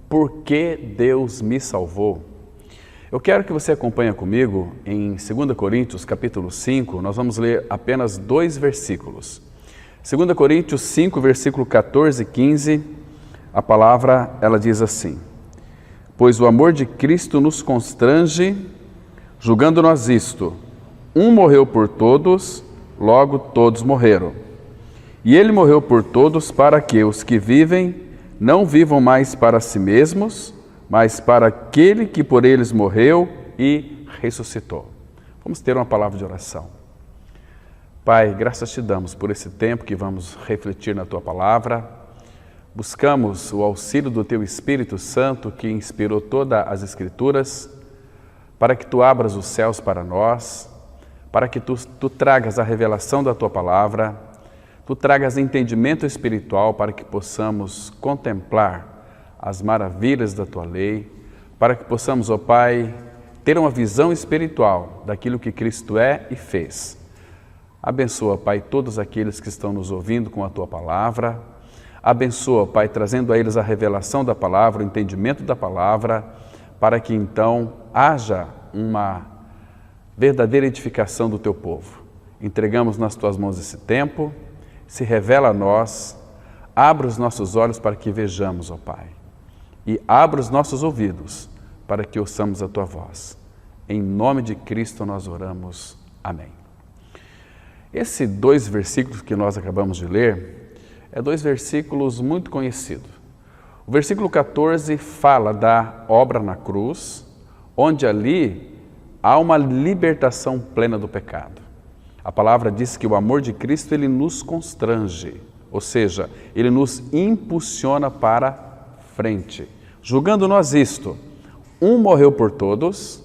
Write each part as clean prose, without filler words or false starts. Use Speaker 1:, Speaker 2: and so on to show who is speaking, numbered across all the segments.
Speaker 1: Por que Deus me salvou? Eu quero que você acompanhe comigo em 2 Coríntios capítulo 5, nós vamos ler apenas 2 versículos. 2 Coríntios 5, versículo 14 e 15, a palavra ela diz assim: Pois o amor de Cristo nos constrange, julgando nós isto, um morreu por todos, logo todos morreram. E ele morreu por todos para que os que vivem não vivam mais para si mesmos, mas para aquele que por eles morreu e ressuscitou. Vamos ter uma palavra de oração. Pai, graças te damos por esse tempo que vamos refletir na Tua palavra. Buscamos o auxílio do Teu Espírito Santo que inspirou todas as Escrituras, para que Tu abras os céus para nós, para que Tu tragas a revelação da Tua palavra, Tu tragas entendimento espiritual para que possamos contemplar as maravilhas da Tua lei, para que possamos, ó Pai, ter uma visão espiritual daquilo que Cristo é e fez. Abençoa, Pai, todos aqueles que estão nos ouvindo com a Tua palavra. Abençoa, Pai, trazendo a eles a revelação da palavra, o entendimento da palavra, para que então haja uma verdadeira edificação do Teu povo. Entregamos nas Tuas mãos esse tempo, se revela a nós, abra os nossos olhos para que vejamos, ó Pai, e abra os nossos ouvidos para que ouçamos a Tua voz. Em nome de Cristo nós oramos. Amém. Esses 2 versículos que nós acabamos de ler, é 2 versículos muito conhecidos. O versículo 14 fala da obra na cruz, onde ali há uma libertação plena do pecado. A palavra diz que o amor de Cristo, ele nos constrange, ou seja, ele nos impulsiona para frente. Julgando nós isto, um morreu por todos,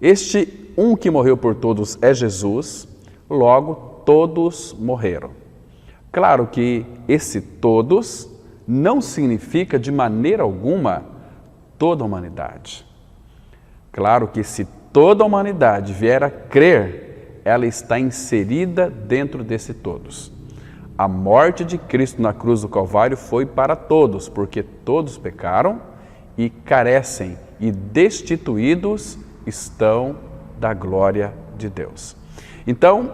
Speaker 1: este um que morreu por todos é Jesus, logo todos morreram. Claro que esse todos não significa de maneira alguma toda a humanidade. Claro que se toda a humanidade vier a crer, ela está inserida dentro desse todos. A morte de Cristo na cruz do Calvário foi para todos, porque todos pecaram e carecem e destituídos estão da glória de Deus. Então,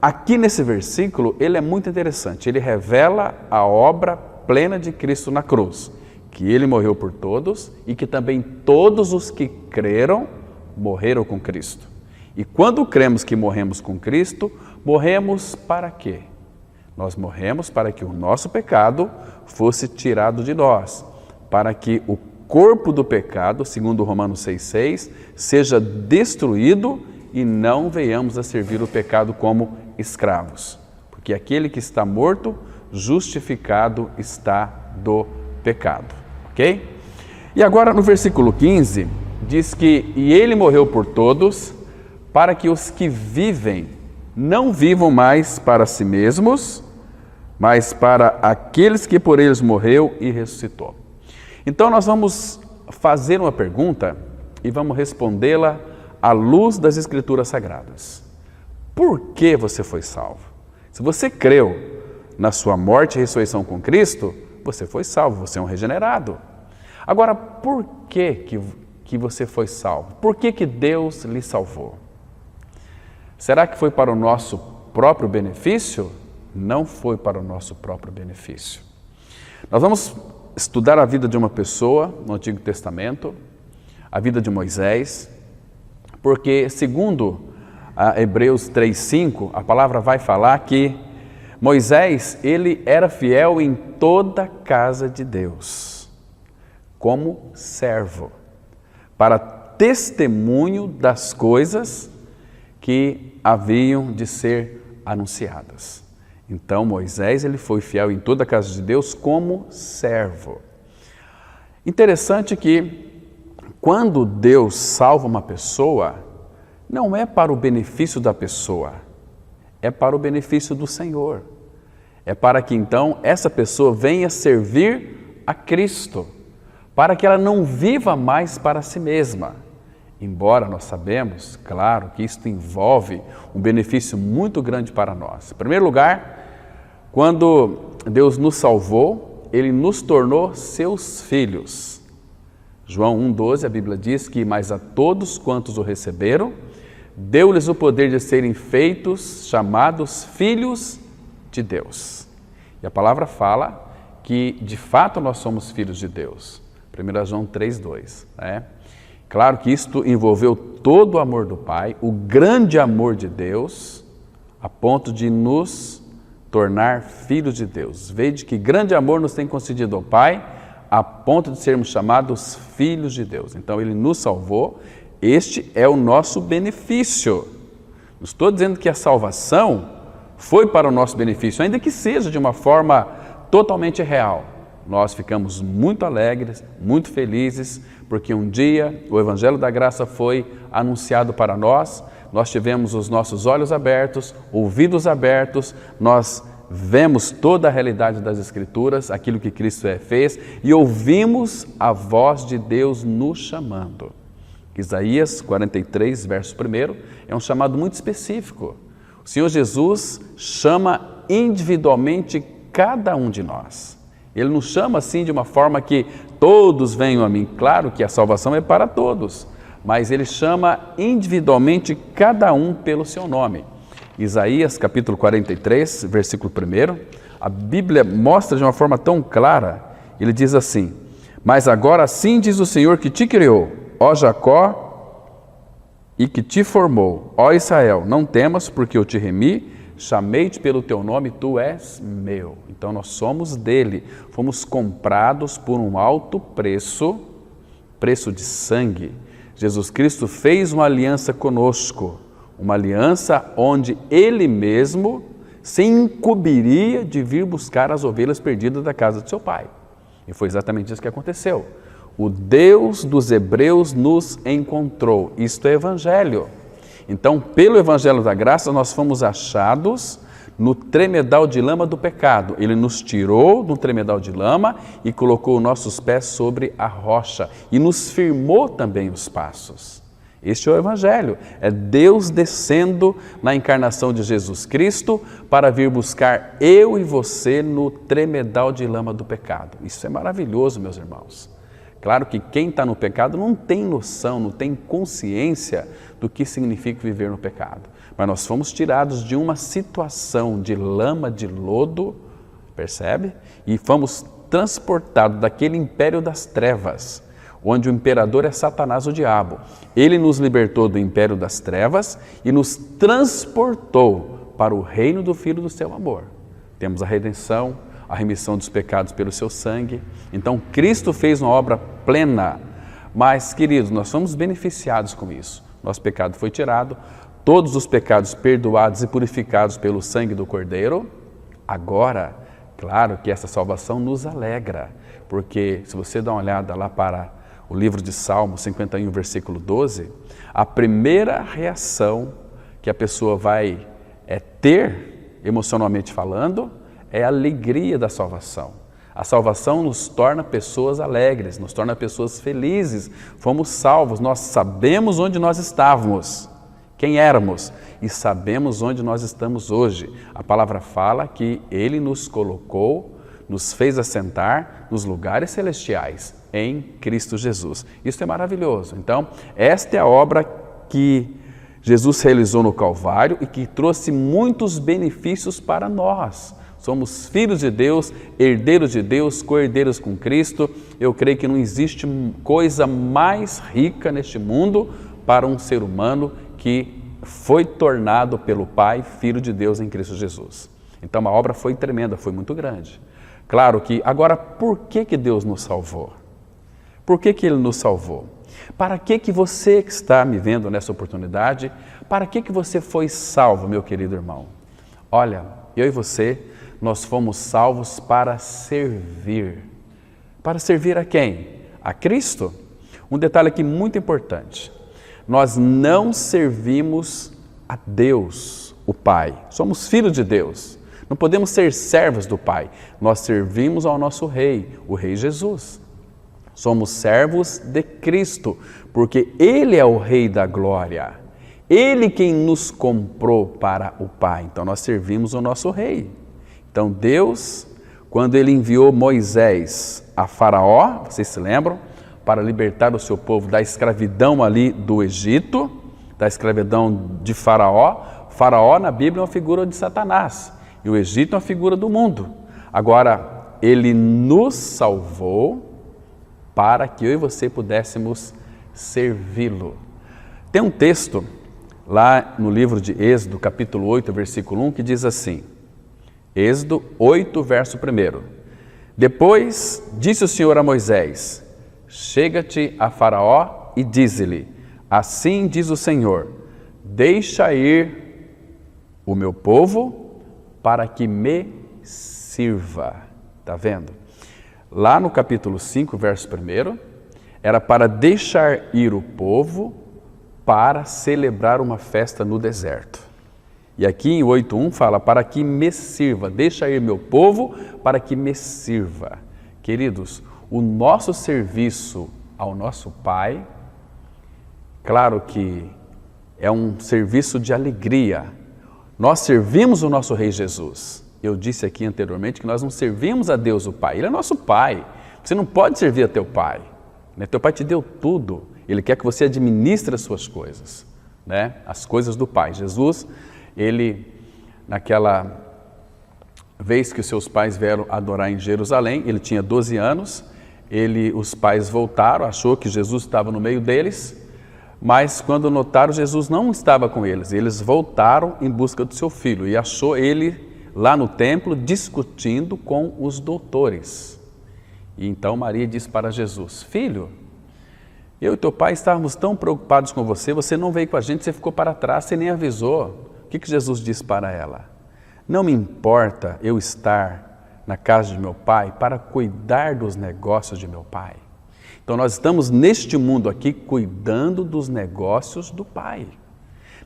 Speaker 1: aqui nesse versículo, ele é muito interessante. Ele revela a obra plena de Cristo na cruz, que ele morreu por todos e que também todos os que creram morreram com Cristo. E quando cremos que morremos com Cristo, morremos para quê? Nós morremos para que o nosso pecado fosse tirado de nós, para que o corpo do pecado, segundo Romanos 6,6, seja destruído e não venhamos a servir o pecado como escravos. Porque aquele que está morto, justificado está do pecado. Ok? E agora no versículo 15, diz que e ele morreu por todos, para que os que vivem não vivam mais para si mesmos, mas para aqueles que por eles morreu e ressuscitou. Então nós vamos fazer uma pergunta e vamos respondê-la à luz das Escrituras Sagradas. Por que você foi salvo? Se você creu na sua morte e ressurreição com Cristo, você foi salvo, você é um regenerado. Agora, por que você foi salvo? Por que Deus lhe salvou? Será que foi para o nosso próprio benefício? Não foi para o nosso próprio benefício. Nós vamos estudar a vida de uma pessoa no Antigo Testamento, a vida de Moisés, porque segundo Hebreus 3,5, a palavra vai falar que Moisés, ele era fiel em toda a casa de Deus, como servo, para testemunho das coisas que haviam de ser anunciadas. Então Moisés, ele foi fiel em toda a casa de Deus como servo. Interessante que quando Deus salva uma pessoa, não é para o benefício da pessoa, é para o benefício do Senhor. É para que então essa pessoa venha servir a Cristo, para que ela não viva mais para si mesma. Embora nós sabemos, claro, que isso envolve um benefício muito grande para nós. Em primeiro lugar, quando Deus nos salvou, Ele nos tornou seus filhos. João 1,12, a Bíblia diz que, mas a todos quantos o receberam, deu-lhes o poder de serem feitos, chamados filhos de Deus. E a palavra fala que, de fato, nós somos filhos de Deus. 1 João 3,2. Claro que isto envolveu todo o amor do Pai, o grande amor de Deus, a ponto de nos tornar filhos de Deus. Veja que grande amor nos tem concedido ao Pai, a ponto de sermos chamados filhos de Deus. Então, Ele nos salvou, este é o nosso benefício. Não estou dizendo que a salvação foi para o nosso benefício, ainda que seja de uma forma totalmente real. Nós ficamos muito alegres, muito felizes, porque um dia o Evangelho da Graça foi anunciado para nós, nós tivemos os nossos olhos abertos, ouvidos abertos, nós vemos toda a realidade das Escrituras, aquilo que Cristo fez, e ouvimos a voz de Deus nos chamando. Isaías 43, verso 1, é um chamado muito específico. O Senhor Jesus chama individualmente cada um de nós. Ele nos chama assim de uma forma que todos venham a mim. Claro que a salvação é para todos, mas Ele chama individualmente cada um pelo seu nome. Isaías capítulo 43, versículo 1, a Bíblia mostra de uma forma tão clara, ele diz assim: mas agora assim diz o Senhor que te criou, ó Jacó, e que te formou, ó Israel, não temas, porque eu te remi, chamei-te pelo teu nome, tu és meu. Então nós somos dele, fomos comprados por um alto preço, preço de sangue. Jesus Cristo fez uma aliança conosco, uma aliança onde Ele mesmo se incumbiria de vir buscar as ovelhas perdidas da casa de seu Pai. E foi exatamente isso que aconteceu. O Deus dos Hebreus nos encontrou. Isto é Evangelho. Então, pelo Evangelho da Graça, nós fomos achados no tremedal de lama do pecado. Ele nos tirou do tremedal de lama e colocou nossos pés sobre a rocha e nos firmou também os passos. Este é o Evangelho, é Deus descendo na encarnação de Jesus Cristo para vir buscar eu e você no tremedal de lama do pecado. Isso é maravilhoso, meus irmãos. Claro que quem está no pecado não tem noção, não tem consciência do que significa viver no pecado. Mas nós fomos tirados de uma situação de lama, de lodo, percebe? E fomos transportados daquele império das trevas, onde o imperador é Satanás, o diabo. Ele nos libertou do império das trevas e nos transportou para o reino do Filho do seu amor. Temos a redenção, a remissão dos pecados pelo seu sangue. Então, Cristo fez uma obra plena, mas, queridos, nós fomos beneficiados com isso. Nosso pecado foi tirado, todos os pecados perdoados e purificados pelo sangue do Cordeiro. Agora, claro que essa salvação nos alegra, porque se você dá uma olhada lá para o livro de Salmos 51, versículo 12, a primeira reação que a pessoa vai ter, emocionalmente falando, é a alegria da salvação. A salvação nos torna pessoas alegres, nos torna pessoas felizes. Fomos salvos, nós sabemos onde nós estávamos, quem éramos, e sabemos onde nós estamos hoje. A palavra fala que Ele nos colocou, nos fez assentar nos lugares celestiais em Cristo Jesus. Isso é maravilhoso. Então, esta é a obra que Jesus realizou no Calvário e que trouxe muitos benefícios para nós. Somos filhos de Deus, herdeiros de Deus, co-herdeiros com Cristo. Eu creio que não existe coisa mais rica neste mundo para um ser humano que foi tornado pelo Pai filho de Deus em Cristo Jesus. Então a obra foi tremenda, foi muito grande. Claro que, agora, por que Deus nos salvou? Por que Ele nos salvou? Para que você que está me vendo nessa oportunidade, para que você foi salvo, meu querido irmão? Olha, eu e você, nós fomos salvos para servir. Para servir a quem? A Cristo. Um detalhe aqui muito importante. Nós não servimos a Deus, o Pai. Somos filhos de Deus. Não podemos ser servos do Pai. Nós servimos ao nosso Rei, o Rei Jesus. Somos servos de Cristo, porque Ele é o Rei da glória. Ele quem nos comprou para o Pai. Então nós servimos o nosso Rei. Então Deus, quando Ele enviou Moisés a Faraó, vocês se lembram? para libertar o seu povo da escravidão ali do Egito, da escravidão de Faraó. Faraó na Bíblia é uma figura de Satanás e o Egito é uma figura do mundo. Agora, ele nos salvou para que eu e você pudéssemos servi-lo. Tem um texto lá no livro de Êxodo, capítulo 8, versículo 1, que diz assim, Êxodo 8, verso 1. Depois disse o Senhor a Moisés, chega-te a Faraó e dize-lhe, assim diz o Senhor, deixa ir o meu povo para que me sirva. Está vendo? Lá no capítulo 5, verso 1, era para deixar ir o povo para celebrar uma festa no deserto. E aqui em 8.1 fala, para que me sirva, deixa ir meu povo para que me sirva. Queridos, o nosso serviço ao nosso Pai, claro que é um serviço de alegria. Nós servimos o nosso Rei Jesus. Eu disse aqui anteriormente que nós não servimos a Deus o Pai, Ele é nosso Pai. Você não pode servir a teu Pai. Teu Pai te deu tudo. Ele quer que você administre as suas coisas, né? As coisas do Pai. Jesus, ele, naquela vez que os seus pais vieram adorar em Jerusalém, ele tinha 12 anos, os pais voltaram, achou que Jesus estava no meio deles, mas quando notaram, Jesus não estava com eles. Eles voltaram em busca do seu filho e achou ele lá no templo discutindo com os doutores. E então Maria disse para Jesus, filho, eu e teu pai estávamos tão preocupados com você, você não veio com a gente, você ficou para trás, você nem avisou. O que Jesus disse para ela? Não me importa eu estar na casa de meu pai para cuidar dos negócios de meu pai. Então nós estamos neste mundo aqui cuidando dos negócios do Pai.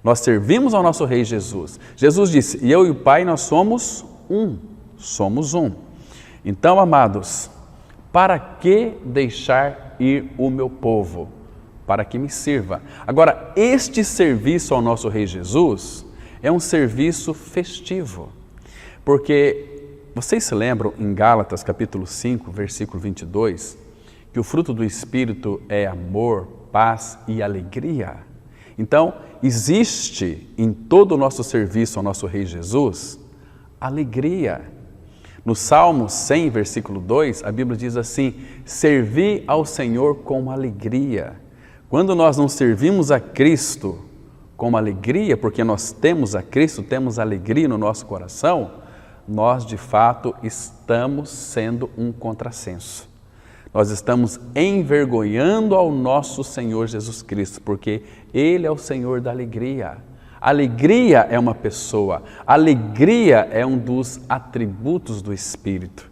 Speaker 1: Nós servimos ao nosso Rei Jesus. Jesus disse, e eu e o Pai nós somos um. Então, amados, para que deixar ir o meu povo? Para que me sirva. Agora, este serviço ao nosso Rei Jesus é um serviço festivo. Porque vocês se lembram em Gálatas capítulo 5, versículo 22, que o fruto do Espírito é amor, paz e alegria. Então, existe em todo o nosso serviço ao nosso Rei Jesus, alegria. No Salmo 100, versículo 2, a Bíblia diz assim, servi ao Senhor com alegria. Quando nós não servimos a Cristo com alegria, porque nós temos a Cristo, temos alegria no nosso coração, nós de fato estamos sendo um contrassenso. Nós estamos envergonhando ao nosso Senhor Jesus Cristo, porque Ele é o Senhor da alegria. Alegria é uma pessoa, alegria é um dos atributos do Espírito.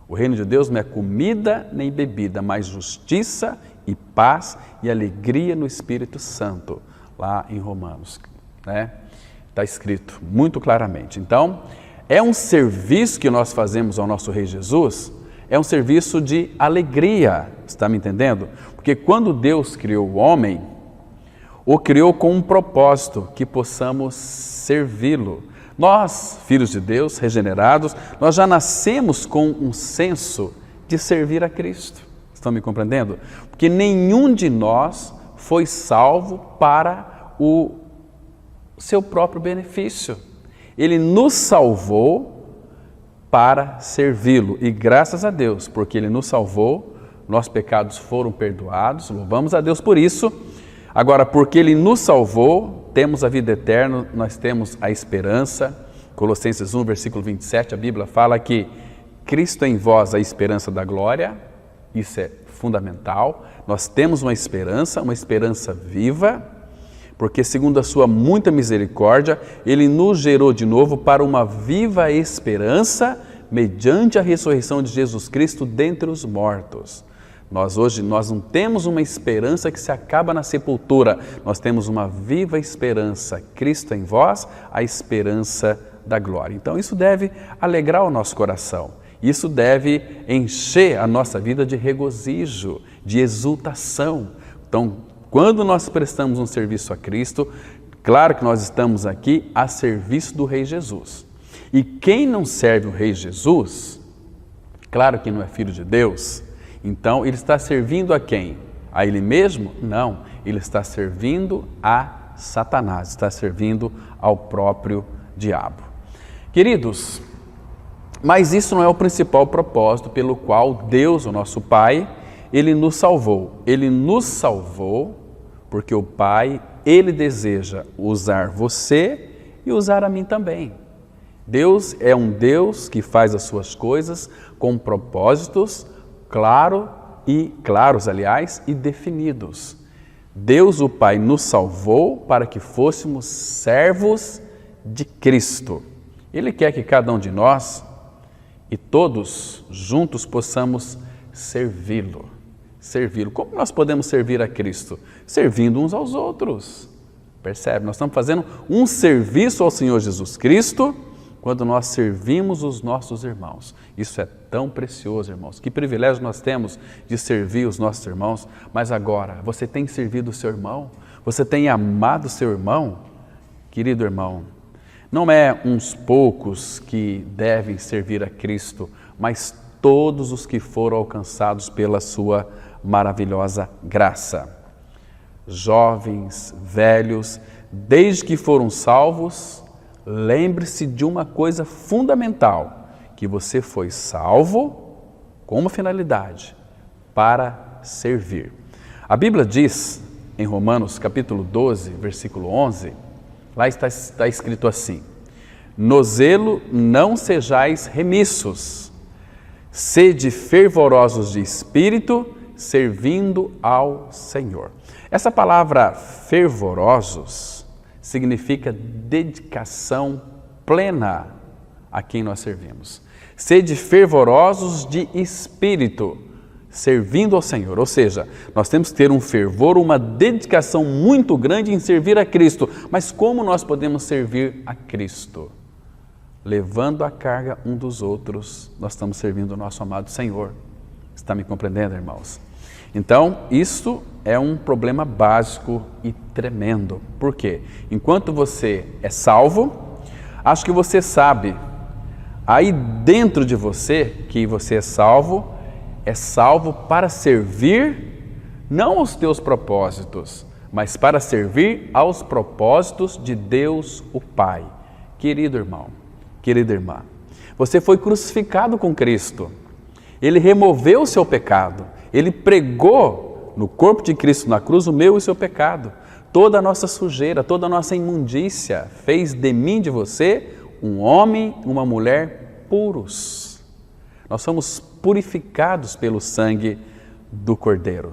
Speaker 1: O reino de Deus não é comida nem bebida, mas justiça e paz e alegria no Espírito Santo, lá em Romanos, né? Está escrito muito claramente. Então, é um serviço que nós fazemos ao nosso Rei Jesus, é um serviço de alegria, está me entendendo? Porque quando Deus criou o homem, o criou com um propósito, que possamos servi-lo. Nós, filhos de Deus, regenerados, nós já nascemos com um senso de servir a Cristo. Estão me compreendendo? Porque nenhum de nós foi salvo para o seu próprio benefício. Ele nos salvou para servi-lo. E graças a Deus, porque Ele nos salvou, nossos pecados foram perdoados, louvamos a Deus por isso. Agora, porque Ele nos salvou, temos a vida eterna, nós temos a esperança. Colossenses 1, versículo 27, a Bíblia fala que Cristo em vós a esperança da glória, isso é fundamental. Nós temos uma esperança viva, porque segundo a sua muita misericórdia, Ele nos gerou de novo para uma viva esperança, mediante a ressurreição de Jesus Cristo dentre os mortos. Hoje nós não temos uma esperança que se acaba na sepultura, nós temos uma viva esperança, Cristo em vós, a esperança da glória. Então isso deve alegrar o nosso coração, isso deve encher a nossa vida de regozijo, de exultação. Então, quando nós prestamos um serviço a Cristo, claro que nós estamos aqui a serviço do Rei Jesus. E quem não serve o Rei Jesus, claro que não é filho de Deus, então ele está servindo a quem? A ele mesmo? Não, ele está servindo a Satanás, está servindo ao próprio diabo. Queridos, mas isso não é o principal propósito pelo qual Deus, o nosso Pai, Ele nos salvou. Ele nos salvou porque o Pai, Ele deseja usar você e usar a mim também. Deus é um Deus que faz as suas coisas com propósitos claros, e definidos. Deus, o Pai, nos salvou para que fôssemos servos de Cristo. Ele quer que cada um de nós e todos juntos possamos servi-lo. Como nós podemos servir a Cristo? Servindo uns aos outros. Percebe? Nós estamos fazendo um serviço ao Senhor Jesus Cristo quando nós servimos os nossos irmãos. Isso é tão precioso, irmãos. Que privilégio nós temos de servir os nossos irmãos. Mas agora, você tem servido o seu irmão? Você tem amado o seu irmão? Querido irmão, não é uns poucos que devem servir a Cristo, mas todos os que foram alcançados pela sua maravilhosa graça. Jovens, velhos, desde que foram salvos, lembre-se de uma coisa fundamental, que você foi salvo com uma finalidade, para servir. A Bíblia diz, em Romanos capítulo 12, versículo 11, lá está escrito assim: no zelo não sejais remissos, sede fervorosos de espírito, servindo ao Senhor. Essa palavra fervorosos significa dedicação plena a quem nós servimos. Sede fervorosos de espírito, servindo ao Senhor. Ou seja, nós temos que ter um fervor, uma dedicação muito grande em servir a Cristo. Mas como nós podemos servir a Cristo? Levando a carga um dos outros, nós estamos servindo o nosso amado Senhor. Está me compreendendo, irmãos? Então, isso é um problema básico e tremendo. Por quê? Enquanto você é salvo, acho que você sabe, aí dentro de você, que você é salvo para servir, não aos teus propósitos, mas para servir aos propósitos de Deus, o Pai. Querido irmão, querida irmã, você foi crucificado com Cristo. Ele removeu o seu pecado. Ele pregou no corpo de Cristo na cruz o meu e o seu pecado. Toda a nossa sujeira, toda a nossa imundícia fez de mim, de você, um homem, uma mulher puros. Nós somos purificados pelo sangue do Cordeiro.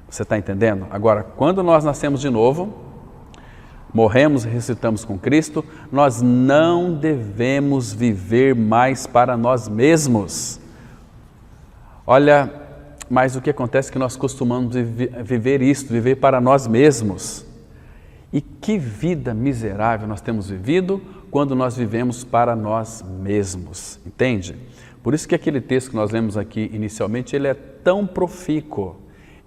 Speaker 1: Você está entendendo? Agora, quando nós nascemos de novo, morremos e ressuscitamos com Cristo, nós não devemos viver mais para nós mesmos. Olha, mas o que acontece é que nós costumamos viver para nós mesmos. E que vida miserável nós temos vivido quando nós vivemos para nós mesmos, entende? Por isso que aquele texto que nós lemos aqui inicialmente, ele é tão profícuo,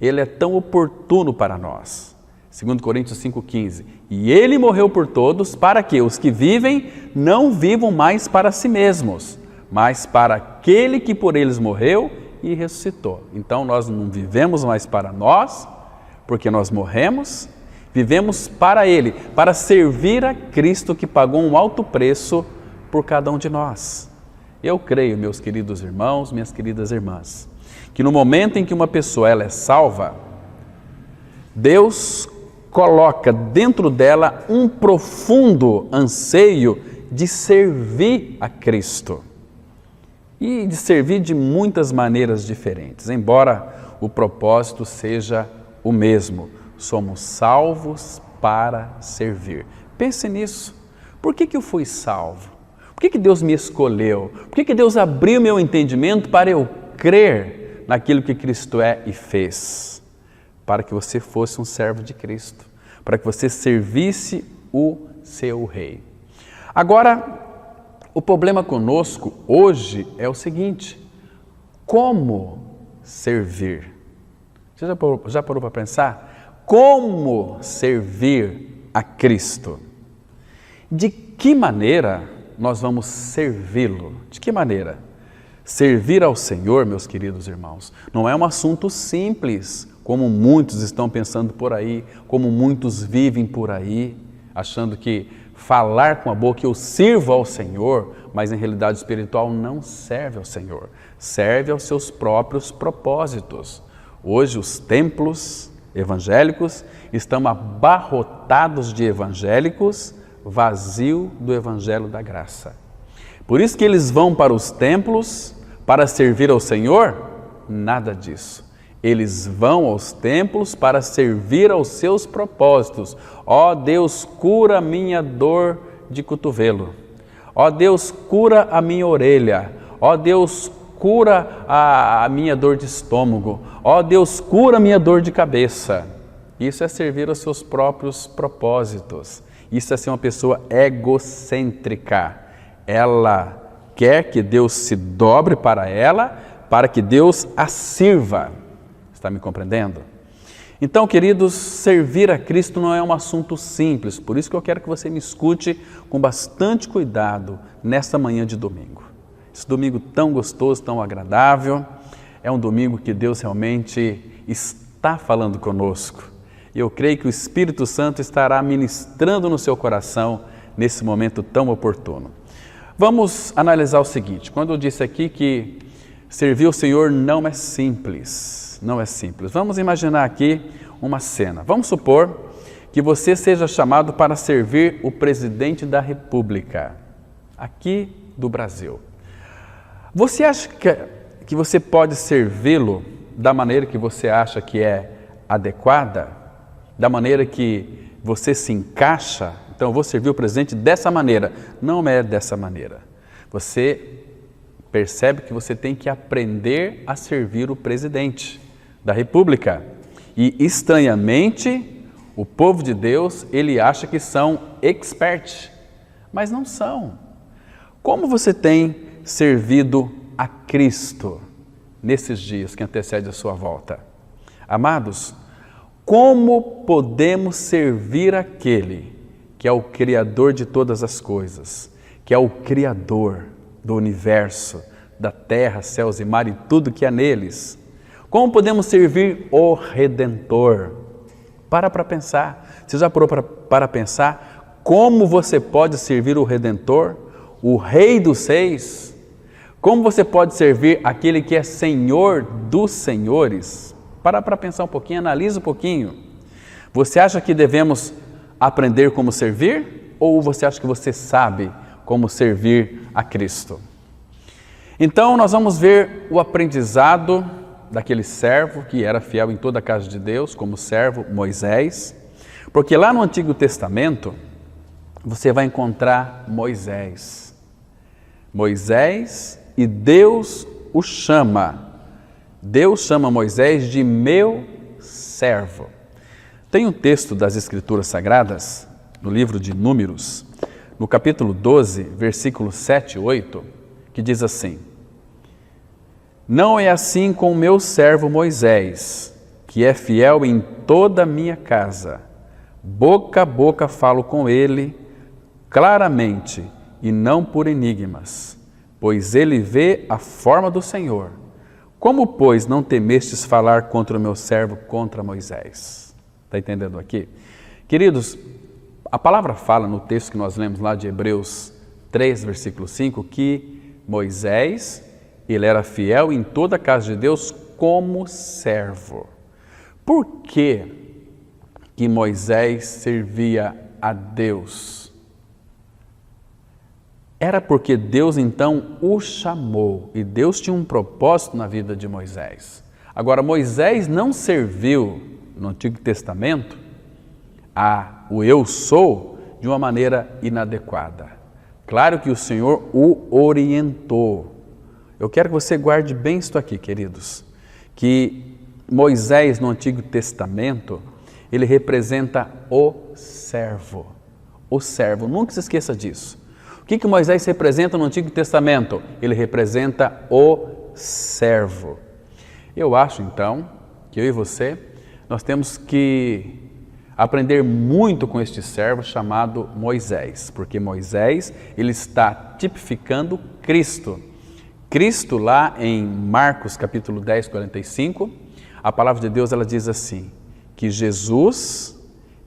Speaker 1: ele é tão oportuno para nós. 2 Coríntios 5,15. E ele morreu por todos para que os que vivem não vivam mais para si mesmos, mas para aquele que por eles morreu e ressuscitou. Então nós não vivemos mais para nós, porque nós morremos, vivemos para Ele, para servir a Cristo que pagou um alto preço por cada um de nós. Eu creio, meus queridos irmãos, minhas queridas irmãs, que no momento em que uma pessoa ela é salva, Deus coloca dentro dela um profundo anseio de servir a Cristo. E de servir de muitas maneiras diferentes, embora o propósito seja o mesmo. Somos salvos para servir. Pense nisso. Por que eu fui salvo? Por que Deus me escolheu? Por que Deus abriu meu entendimento para eu crer naquilo que Cristo é e fez? Para que você fosse um servo de Cristo, para que você servisse o seu Rei. Agora, o problema conosco hoje é o seguinte: como servir? Você já parou para pensar? Como servir a Cristo? De que maneira nós vamos servi-lo? De que maneira? Servir ao Senhor, meus queridos irmãos, não é um assunto simples, como muitos estão pensando por aí, como muitos vivem por aí, achando que falar com a boca eu sirvo ao Senhor, mas em realidade espiritual não serve ao Senhor, serve aos seus próprios propósitos. Hoje os templos evangélicos estão abarrotados de evangélicos, vazio do evangelho da graça. Por isso que eles vão para os templos para servir ao Senhor? Nada disso. Eles vão aos templos para servir aos seus propósitos. Ó Deus, cura a minha dor de cotovelo. Ó Deus, cura a minha orelha. Ó Deus, cura a minha dor de estômago. Ó Deus, cura a minha dor de cabeça. Isso é servir aos seus próprios propósitos. Isso é ser uma pessoa egocêntrica. Ela quer que Deus se dobre para ela, para que Deus a sirva. Está me compreendendo? Então, queridos, servir a Cristo não é um assunto simples, por isso que eu quero que você me escute com bastante cuidado nesta manhã de domingo. Esse domingo tão gostoso, tão agradável, é um domingo que Deus realmente está falando conosco. E eu creio que o Espírito Santo estará ministrando no seu coração nesse momento tão oportuno. Vamos analisar o seguinte, quando eu disse aqui que servir o Senhor não é simples, não é simples. Vamos imaginar aqui uma cena. Vamos supor que você seja chamado para servir o presidente da República, aqui do Brasil. Você acha que você pode servi-lo da maneira que você acha que é adequada? Da maneira que você se encaixa? Então, eu vou servir o presidente dessa maneira. Não é dessa maneira. Você percebe que você tem que aprender a servir o presidente da República. E, estranhamente, o povo de Deus, ele acha que são experts, mas não são. Como você tem servido a Cristo nesses dias que antecedem a sua volta? Amados, como podemos servir aquele que é o Criador de todas as coisas, que é o Criador do universo, da terra, céus e mar e tudo que há neles? Como podemos servir o Redentor? Para pensar. Você já parou para pensar como você pode servir o Redentor, o Rei dos Reis? Como você pode servir aquele que é Senhor dos Senhores? Para pensar um pouquinho, analisa um pouquinho. Você acha que devemos aprender como servir? Ou você acha que você sabe como servir a Cristo? Então, nós vamos ver o aprendizado daquele servo que era fiel em toda a casa de Deus, como servo Moisés. Porque lá no Antigo Testamento, você vai encontrar Moisés. Moisés, e Deus o chama. Deus chama Moisés de meu servo. Tem um texto das Escrituras Sagradas, no livro de Números, no capítulo 12, versículos 7 e 8, que diz assim: Não é assim com o meu servo Moisés, que é fiel em toda a minha casa. Boca a boca falo com ele, claramente, e não por enigmas, pois ele vê a forma do Senhor. Como, pois, não temestes falar contra o meu servo, contra Moisés? Está entendendo aqui? Queridos, a palavra fala no texto que nós lemos lá de Hebreus 3, versículo 5, que Moisés, ele era fiel em toda a casa de Deus como servo. Por que Moisés servia a Deus? Era porque Deus então o chamou e Deus tinha um propósito na vida de Moisés. Agora, Moisés não serviu no Antigo Testamento o eu sou de uma maneira inadequada. Claro que o Senhor o orientou. Eu quero que você guarde bem isso aqui, queridos, que Moisés no Antigo Testamento, ele representa o servo. O servo, nunca se esqueça disso. O que Moisés representa no Antigo Testamento? Ele representa o servo. Eu acho, então, que eu e você, nós temos que aprender muito com este servo chamado Moisés, porque Moisés, ele está tipificando Cristo. Cristo, lá em Marcos capítulo 10, 45, a palavra de Deus ela diz assim, que Jesus,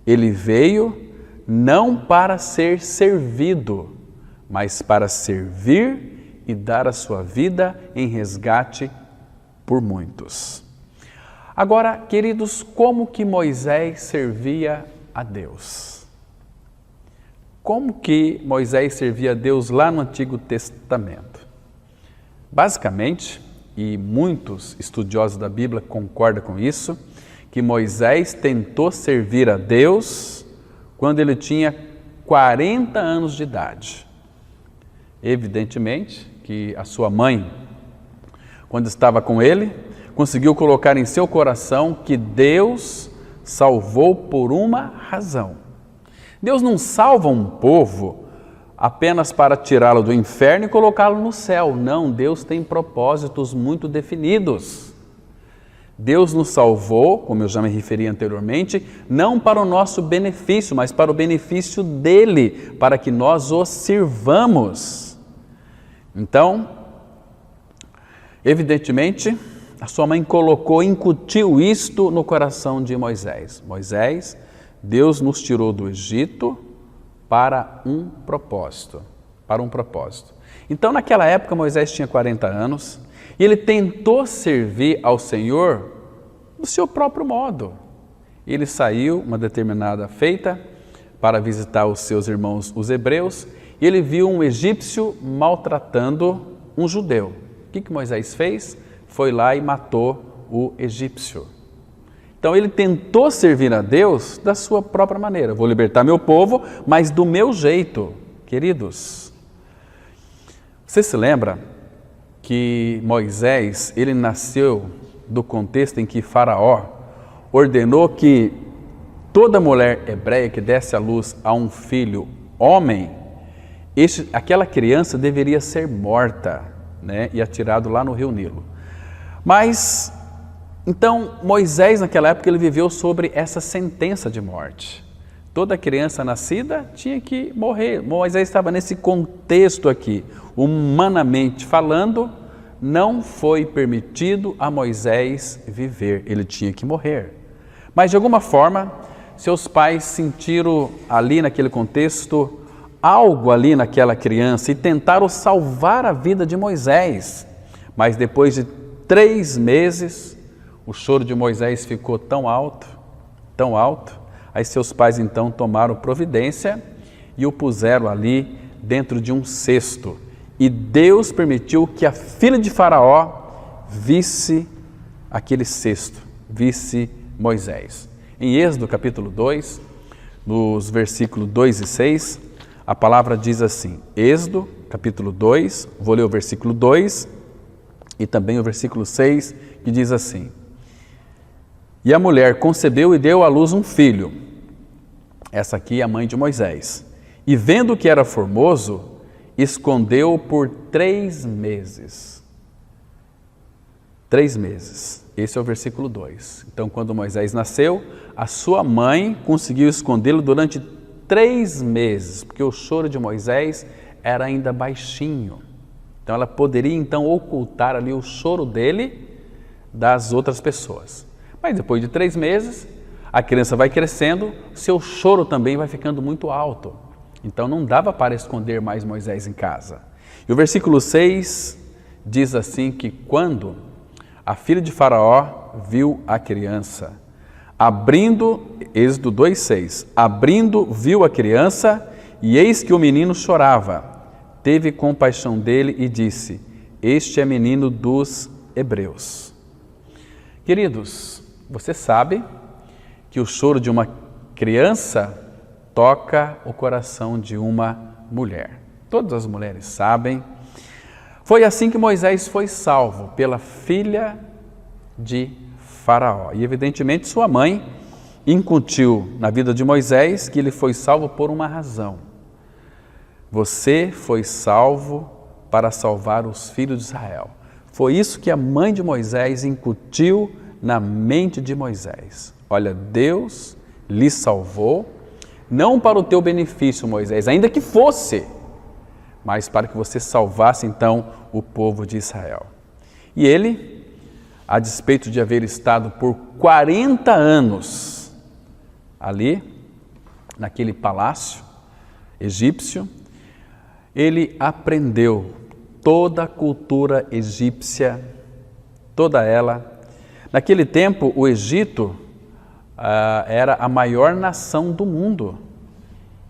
Speaker 1: ele veio não para ser servido, mas para servir e dar a sua vida em resgate por muitos. Agora, queridos, como que Moisés servia a Deus? Como que Moisés servia a Deus lá no Antigo Testamento? Basicamente, e muitos estudiosos da Bíblia concordam com isso, que Moisés tentou servir a Deus quando ele tinha 40 anos de idade. Evidentemente que a sua mãe, quando estava com ele, conseguiu colocar em seu coração que Deus salvou por uma razão. Deus não salva um povo apenas para tirá-lo do inferno e colocá-lo no céu. Não, Deus tem propósitos muito definidos. Deus nos salvou, como eu já me referi anteriormente, não para o nosso benefício, mas para o benefício dele, para que nós o sirvamos. Então, evidentemente, a sua mãe incutiu isto no coração de Moisés. Moisés, Deus nos tirou do Egito para um propósito. Então, naquela época, Moisés tinha 40 anos e ele tentou servir ao Senhor do seu próprio modo. Ele saiu uma determinada feita para visitar os seus irmãos, os hebreus, e ele viu um egípcio maltratando um judeu. O que Moisés fez? Foi lá e matou o egípcio. Então ele tentou servir a Deus da sua própria maneira. Vou libertar meu povo, mas do meu jeito. Queridos, você se lembra que Moisés, ele nasceu do contexto em que Faraó ordenou que toda mulher hebreia que desse à luz a um filho homem, aquela criança deveria ser morta, né, e atirado lá no rio Nilo. Mas, então, Moisés naquela época ele viveu sobre essa sentença de morte. Toda criança nascida tinha que morrer. Moisés estava nesse contexto aqui. Humanamente falando, não foi permitido a Moisés viver. Ele tinha que morrer. Mas de alguma forma, seus pais sentiram ali naquele contexto algo ali naquela criança e tentaram salvar a vida de Moisés. Mas depois de 3 meses, o choro de Moisés ficou tão alto, aí seus pais então tomaram providência e o puseram ali dentro de um cesto. E Deus permitiu que a filha de Faraó visse aquele cesto, visse Moisés. Em Êxodo capítulo 2, nos versículos 2 e 6, a palavra diz assim, Êxodo capítulo 2, vou ler o versículo 2 e também o versículo 6, que diz assim, e a mulher concebeu e deu à luz um filho, essa aqui é a mãe de Moisés, e vendo que era formoso, escondeu-o por 3 meses. 3 meses, esse é o versículo 2. Então, quando Moisés nasceu, a sua mãe conseguiu escondê-lo durante 3 meses, porque o choro de Moisés era ainda baixinho. Então, ela poderia então ocultar ali o choro dele das outras pessoas. Mas depois de 3 meses, a criança vai crescendo, seu choro também vai ficando muito alto. Então não dava para esconder mais Moisés em casa. E o versículo 6 diz assim que quando a filha de Faraó viu a criança, Êxodo 2,6, abrindo, viu a criança e eis que o menino chorava. Teve compaixão dele e disse, este é menino dos hebreus. Queridos, você sabe que o choro de uma criança toca o coração de uma mulher. Todas as mulheres sabem. Foi assim que Moisés foi salvo, pela filha de Faraó. E evidentemente sua mãe incutiu na vida de Moisés que ele foi salvo por uma razão. Você foi salvo para salvar os filhos de Israel. Foi isso que a mãe de Moisés incutiu na mente de Moisés. Olha, Deus lhe salvou, não para o teu benefício, Moisés, ainda que fosse, mas para que você salvasse então o povo de Israel. E ele, a despeito de haver estado por 40 anos ali, naquele palácio egípcio, ele aprendeu toda a cultura egípcia, toda ela. Naquele tempo, o Egito era a maior nação do mundo.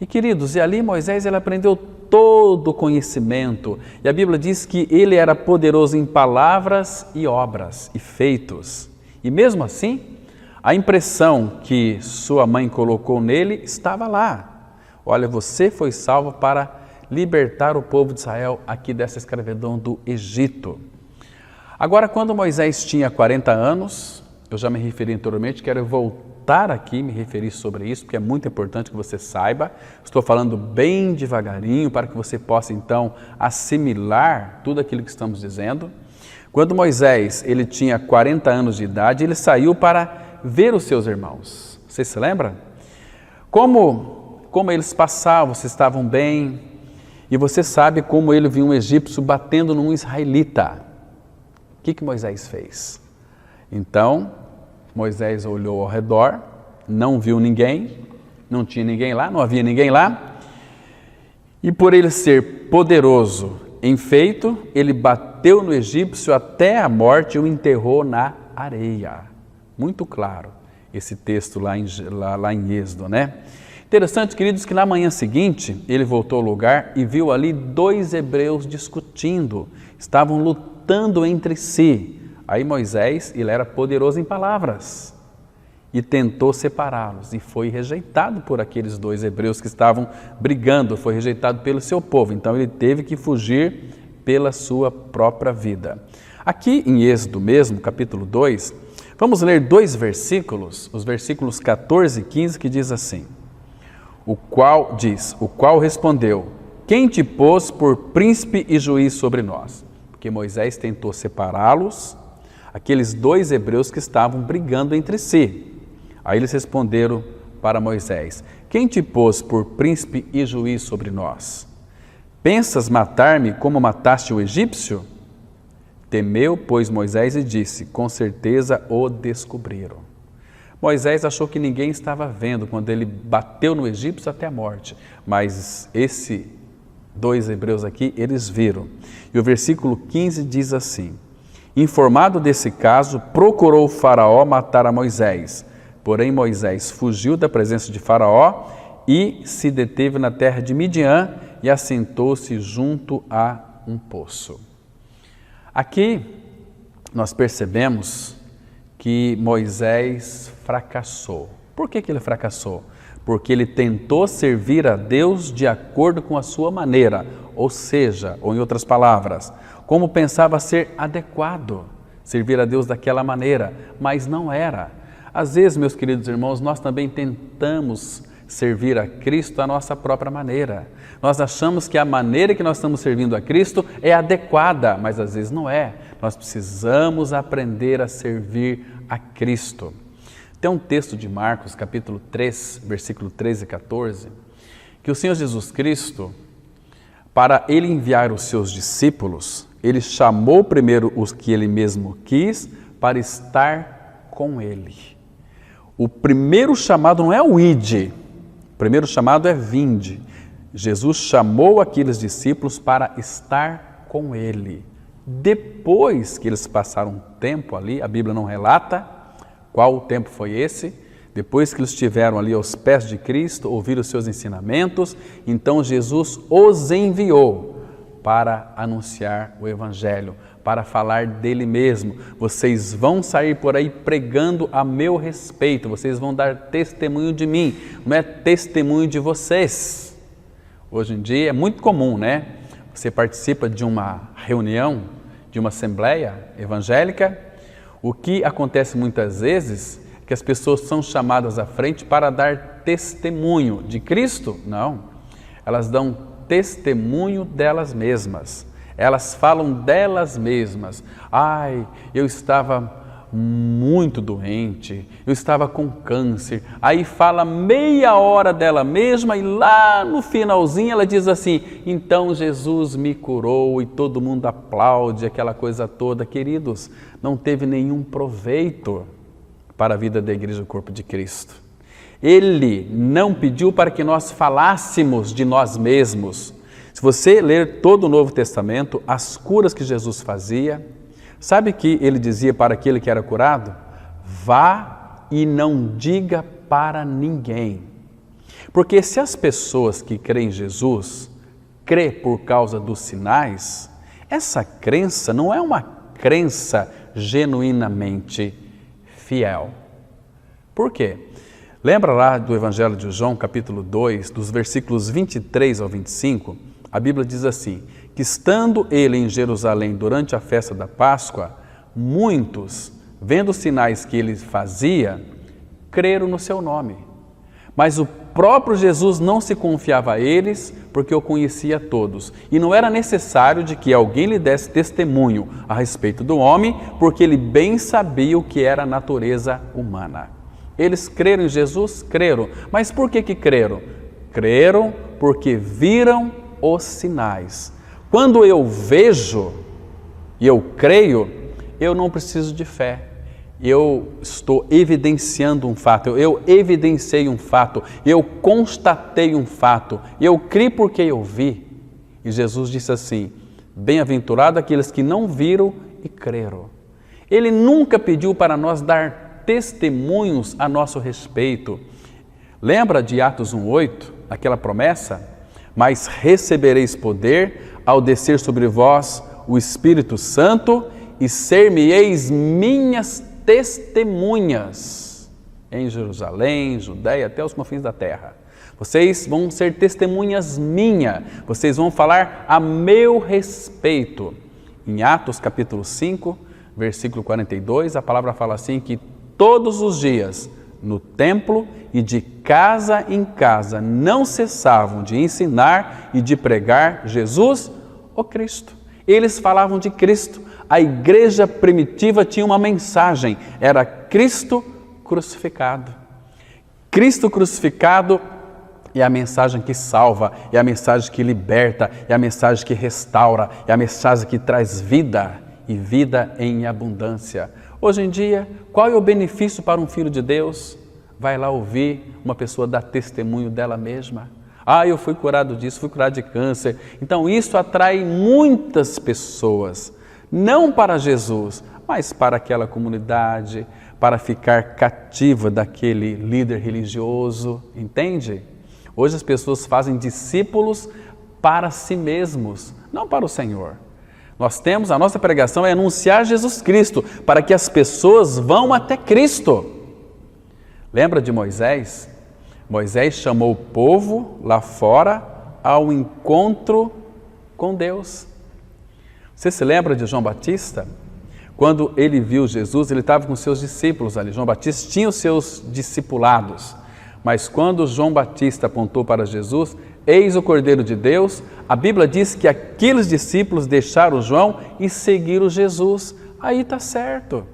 Speaker 1: E queridos, e ali Moisés ele aprendeu todo o conhecimento. E a Bíblia diz que ele era poderoso em palavras e obras e feitos. E mesmo assim, a impressão que sua mãe colocou nele estava lá. Olha, você foi salvo para libertar o povo de Israel aqui dessa escravidão do Egito. Agora, quando Moisés tinha 40 anos, eu já me referi anteriormente, quero voltar aqui, me referir sobre isso, porque é muito importante que você saiba. Estou falando bem devagarinho para que você possa então assimilar tudo aquilo que estamos dizendo. Quando Moisés ele tinha 40 anos de idade, ele saiu para ver os seus irmãos. Você se lembra? Como eles passavam, se estavam bem. E você sabe como ele viu um egípcio batendo num israelita. O que Moisés fez? Então, Moisés olhou ao redor, não viu ninguém, não tinha ninguém lá, não havia ninguém lá. E por ele ser poderoso em feito, ele bateu no egípcio até a morte e o enterrou na areia. Muito claro esse texto lá em Êxodo, né? Interessante, queridos, que na manhã seguinte, ele voltou ao lugar e viu ali 2 hebreus discutindo, estavam lutando entre si. Aí Moisés, ele era poderoso em palavras e tentou separá-los e foi rejeitado por aqueles 2 hebreus que estavam brigando, foi rejeitado pelo seu povo, então ele teve que fugir pela sua própria vida. Aqui em Êxodo mesmo, capítulo 2, vamos ler 2 versículos, os versículos 14 e 15, que diz assim: o qual respondeu: quem te pôs por príncipe e juiz sobre nós? Porque Moisés tentou separá-los, aqueles 2 hebreus que estavam brigando entre si. Aí eles responderam para Moisés: quem te pôs por príncipe e juiz sobre nós? Pensas matar-me como mataste o egípcio? Temeu, pois, Moisés e disse: com certeza o descobriram. Moisés achou que ninguém estava vendo quando ele bateu no egípcio até a morte, mas esses 2 hebreus aqui, eles viram. E o versículo 15 diz assim: informado desse caso, procurou Faraó matar a Moisés, porém Moisés fugiu da presença de Faraó e se deteve na terra de Midian e assentou-se junto a um poço. Aqui nós percebemos que Moisés fracassou. Por que ele fracassou? Porque ele tentou servir a Deus de acordo com a sua maneira, ou seja, ou em outras palavras, como pensava ser adequado servir a Deus daquela maneira, mas não era. Às vezes, meus queridos irmãos, nós também tentamos servir a Cristo à nossa própria maneira. Nós achamos que a maneira que nós estamos servindo a Cristo é adequada, mas às vezes não é. Nós precisamos aprender a servir a Cristo. Tem um texto de Marcos, capítulo 3, versículo 13 e 14, que o Senhor Jesus Cristo, para ele enviar os seus discípulos, ele chamou primeiro os que ele mesmo quis para estar com ele. O primeiro chamado não é o ide, o primeiro chamado é vinde. Jesus chamou aqueles discípulos para estar com ele. Depois que eles passaram um tempo ali, a Bíblia não relata qual o tempo foi esse, depois que eles estiveram ali aos pés de Cristo, ouviram os seus ensinamentos, então Jesus os enviou para anunciar o Evangelho, para falar dele mesmo. Vocês vão sair por aí pregando a meu respeito, vocês vão dar testemunho de mim, não é testemunho de vocês. Hoje em dia é muito comum, né? Você participa de uma reunião, de uma assembleia evangélica, o que acontece muitas vezes é que as pessoas são chamadas à frente para dar testemunho de Cristo? Não, elas dão testemunho delas mesmas, elas falam delas mesmas. Ai, eu estava muito doente, eu estava com câncer. Aí fala meia hora dela mesma e lá no finalzinho ela diz assim: então Jesus me curou, e todo mundo aplaude, aquela coisa toda. Queridos, não teve nenhum proveito para a vida da Igreja do Corpo de Cristo. Ele não pediu para que nós falássemos de nós mesmos. Se você ler todo o Novo Testamento, as curas que Jesus fazia, sabe que ele dizia para aquele que era curado? Vá e não diga para ninguém. Porque se as pessoas que creem em Jesus crê por causa dos sinais, essa crença não é uma crença genuinamente fiel. Por quê? Lembra lá do Evangelho de João, capítulo 2, dos versículos 23 ao 25? A Bíblia diz assim, que estando ele em Jerusalém durante a festa da Páscoa, muitos, vendo os sinais que ele fazia, creram no seu nome. Mas o próprio Jesus não se confiava a eles, porque o conhecia a todos. E não era necessário de que alguém lhe desse testemunho a respeito do homem, porque ele bem sabia o que era a natureza humana. Eles creram em Jesus? Creram. Mas por que creram? Creram porque viram os sinais. Quando eu vejo e eu creio, eu não preciso de fé. Eu estou evidenciando um fato, eu evidenciei um fato, eu constatei um fato, eu criei porque eu vi. E Jesus disse assim, bem-aventurado aqueles que não viram e creram. Ele nunca pediu para nós dar testemunhos a nosso respeito. Lembra de Atos 1:8, aquela promessa? Mas recebereis poder ao descer sobre vós o Espírito Santo e ser-me-eis minhas testemunhas em Jerusalém, Judeia, até os confins da terra. Vocês vão ser testemunhas minhas, vocês vão falar a meu respeito. Em Atos capítulo 5, versículo 42, a palavra fala assim que todos os dias, no templo e de casa em casa, não cessavam de ensinar e de pregar Jesus, o Cristo. Eles falavam de Cristo. A igreja primitiva tinha uma mensagem, era Cristo crucificado. Cristo crucificado é a mensagem que salva, é a mensagem que liberta, é a mensagem que restaura, é a mensagem que traz vida e vida em abundância. Hoje em dia, qual é o benefício para um filho de Deus? Vai lá ouvir uma pessoa dar testemunho dela mesma. Ah, eu fui curado disso, fui curado de câncer. Então isso atrai muitas pessoas, não para Jesus, mas para aquela comunidade, para ficar cativa daquele líder religioso, entende? Hoje as pessoas fazem discípulos para si mesmos, não para o Senhor. A nossa pregação é anunciar Jesus Cristo, para que as pessoas vão até Cristo. Lembra de Moisés? Moisés chamou o povo lá fora ao encontro com Deus. Você se lembra de João Batista? Quando ele viu Jesus, ele estava com seus discípulos ali. João Batista tinha os seus discipulados. Mas quando João Batista apontou para Jesus, eis o Cordeiro de Deus, a Bíblia diz que aqueles discípulos deixaram João e seguiram Jesus. Aí está certo.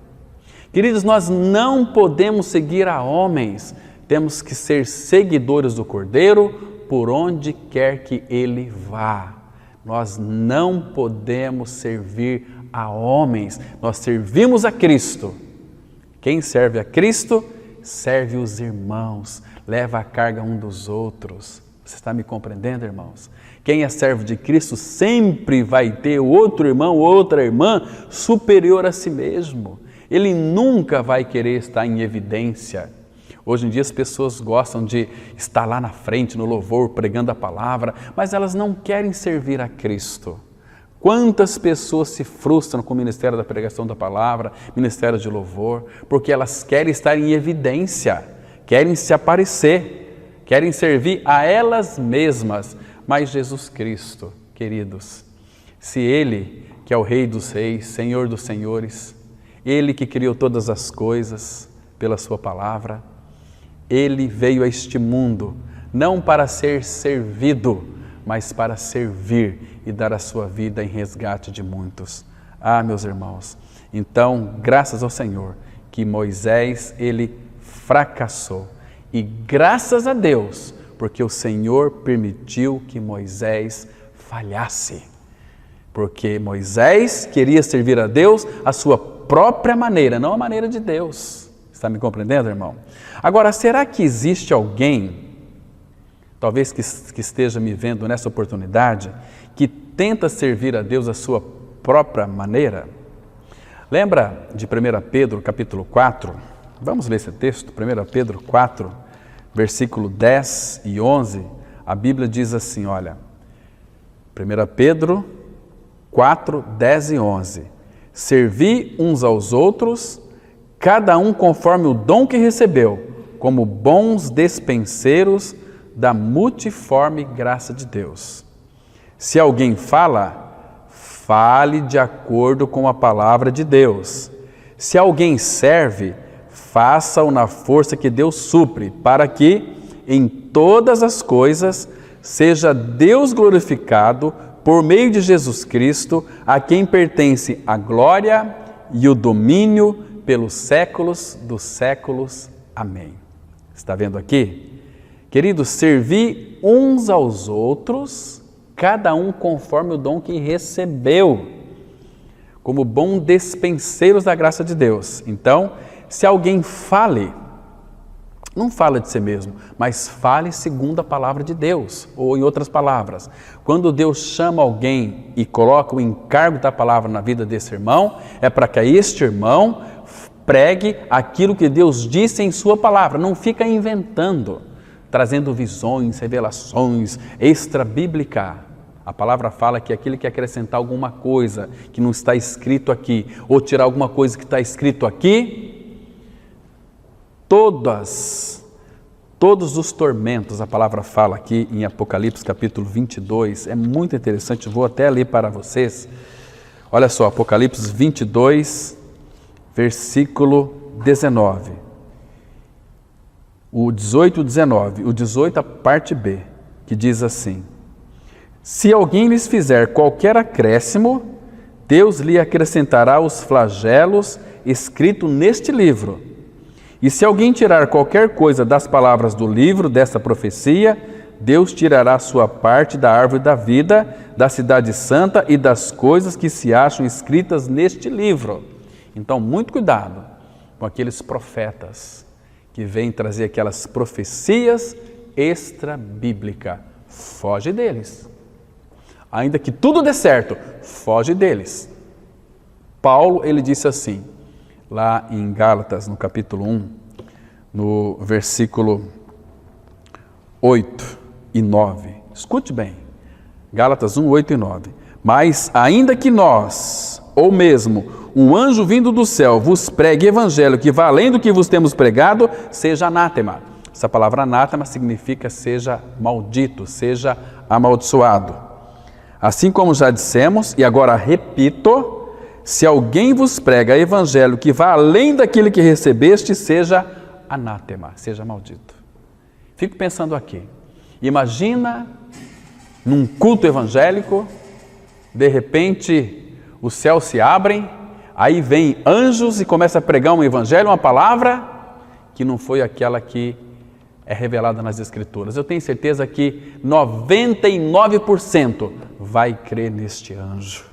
Speaker 1: Queridos, nós não podemos seguir a homens, temos que ser seguidores do Cordeiro por onde quer que ele vá. Nós não podemos servir a homens, nós servimos a Cristo. Quem serve a Cristo, serve os irmãos, leva a carga um dos outros. Você está me compreendendo, irmãos? Quem é servo de Cristo sempre vai ter outro irmão, outra irmã superior a si mesmo. Ele nunca vai querer estar em evidência. Hoje em dia as pessoas gostam de estar lá na frente, no louvor, pregando a palavra, mas elas não querem servir a Cristo. Quantas pessoas se frustram com o ministério da pregação da palavra, ministério de louvor, porque elas querem estar em evidência, querem se aparecer, querem servir a elas mesmas. Mas Jesus Cristo, queridos, se Ele, que é o Rei dos Reis, Senhor dos Senhores, Ele que criou todas as coisas pela Sua palavra, Ele veio a este mundo não para ser servido, mas para servir e dar a sua vida em resgate de muitos. Ah, meus irmãos, Então, graças ao Senhor, que Moisés, ele fracassou. E graças a Deus, porque o Senhor permitiu que Moisés falhasse. Porque Moisés queria servir a Deus à sua própria maneira, não a maneira de Deus. Está me compreendendo, irmão? Agora, será que existe alguém, talvez que esteja me vendo nessa oportunidade, que tenta servir a Deus à sua própria maneira? Lembra de 1 Pedro capítulo 4? Vamos ler esse texto, 1 Pedro 4, versículo 10 e 11. A Bíblia diz assim, olha, 1 Pedro 4, 10 e 11. Servi uns aos outros, cada um conforme o dom que recebeu, como bons despenseiros da multiforme graça de Deus. Se alguém fala, fale de acordo com a palavra de Deus. Se alguém serve, faça-o na força que Deus supre, para que, em todas as coisas, seja Deus glorificado por meio de Jesus Cristo, a quem pertence a glória e o domínio pelos séculos dos séculos. Amém. Está vendo aqui? Queridos, servir uns aos outros, cada um conforme o dom que recebeu, como bons despenseiros da graça de Deus. Então, se alguém fale, não fala de si mesmo, mas fale segundo a palavra de Deus, ou em outras palavras, quando Deus chama alguém e coloca o encargo da palavra na vida desse irmão, é para que este irmão pregue aquilo que Deus disse em sua palavra, não fica inventando, trazendo visões, revelações extra-bíblica. A palavra fala que aquele que acrescentar alguma coisa que não está escrito aqui, ou tirar alguma coisa que está escrito aqui, todos os tormentos, a palavra fala aqui em Apocalipse capítulo 22, é muito interessante, vou até ler para vocês. Olha só, Apocalipse 22, versículo 19. O 18 e 19, o 18 a parte B, que diz assim: se alguém lhes fizer qualquer acréscimo, Deus lhe acrescentará os flagelos escritos neste livro. E se alguém tirar qualquer coisa das palavras do livro desta profecia, Deus tirará sua parte da árvore da vida, da cidade santa e das coisas que se acham escritas neste livro. Então, muito cuidado com aqueles profetas que vêm trazer aquelas profecias extra-bíblicas. Foge deles. Ainda que tudo dê certo, foge deles. Paulo, ele disse assim, lá em Gálatas, no capítulo 1, no versículo 8 e 9. Escute bem, Gálatas 1, 8 e 9. Mas ainda que nós, ou mesmo um anjo vindo do céu, vos pregue evangelho que vá além do que vos temos pregado, seja anátema. Essa palavra anátema significa seja maldito, seja amaldiçoado. Assim como já dissemos, e agora repito, se alguém vos prega evangelho que vá além daquilo que recebeste, seja anátema, seja maldito. Fico pensando aqui, imagina num culto evangélico, de repente os céus se abrem, aí vem anjos e começa a pregar um evangelho, uma palavra que não foi aquela que é revelada nas Escrituras. Eu tenho certeza que 99% vai crer neste anjo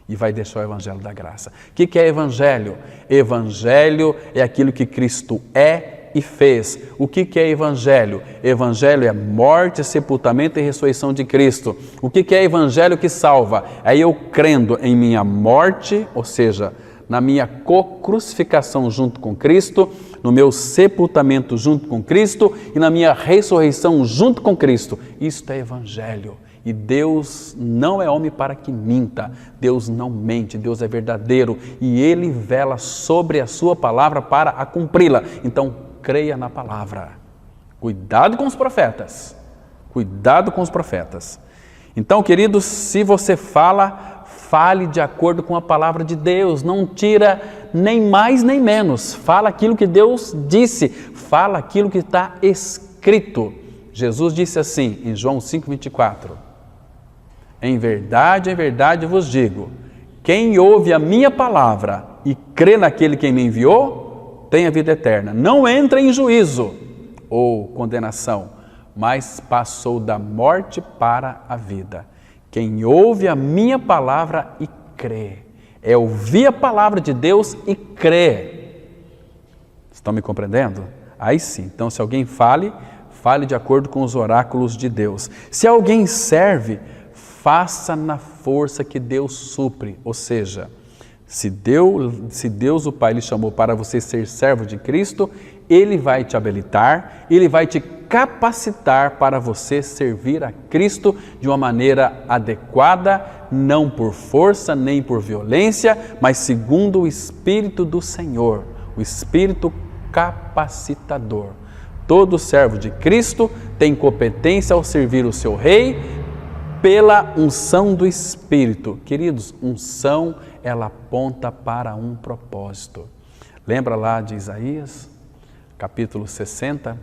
Speaker 1: e vai deixar o evangelho da graça. O que é evangelho? Evangelho é aquilo que Cristo é e fez. O que é evangelho? Evangelho é morte, sepultamento e ressurreição de Cristo. O que é evangelho que salva? É eu crendo em minha morte, ou seja, na minha crucificação junto com Cristo, no meu sepultamento junto com Cristo e na minha ressurreição junto com Cristo. Isto é evangelho. E Deus não é homem para que minta, Deus não mente, Deus é verdadeiro e Ele vela sobre a sua palavra para a cumpri-la. Então, creia na palavra. Cuidado com os profetas, cuidado com os profetas. Então, queridos, se você fala, fale de acordo com a palavra de Deus, não tira nem mais nem menos, fala aquilo que Deus disse, fala aquilo que está escrito. Jesus disse assim em João 5,24, em verdade vos digo, Quem ouve a minha palavra e crê naquele que me enviou, tem a vida eterna. Não entra em juízo ou condenação, mas passou da morte para a vida. Quem ouve a minha palavra e crê. É ouvir a palavra de Deus e crer. Estão me compreendendo? Aí sim. Então, se alguém fale de acordo com os oráculos de Deus. Se alguém serve, faça na força que Deus supre. Ou seja, se Deus o Pai lhe chamou para você ser servo de Cristo, Ele vai te habilitar, Ele vai te capacitar para você servir a Cristo de uma maneira adequada, não por força nem por violência, mas segundo o Espírito do Senhor, o Espírito capacitador. Todo servo de Cristo tem competência ao servir o seu Rei pela unção do Espírito. Queridos, unção, ela aponta para um propósito. Lembra lá de Isaías, capítulo 60?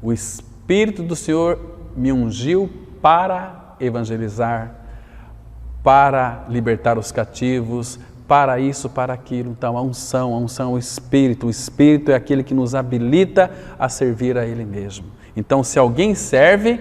Speaker 1: O Espírito do Senhor me ungiu para evangelizar, para libertar os cativos, para isso, para aquilo. Então, a unção, o Espírito é aquele que nos habilita a servir a Ele mesmo. Então, se alguém serve,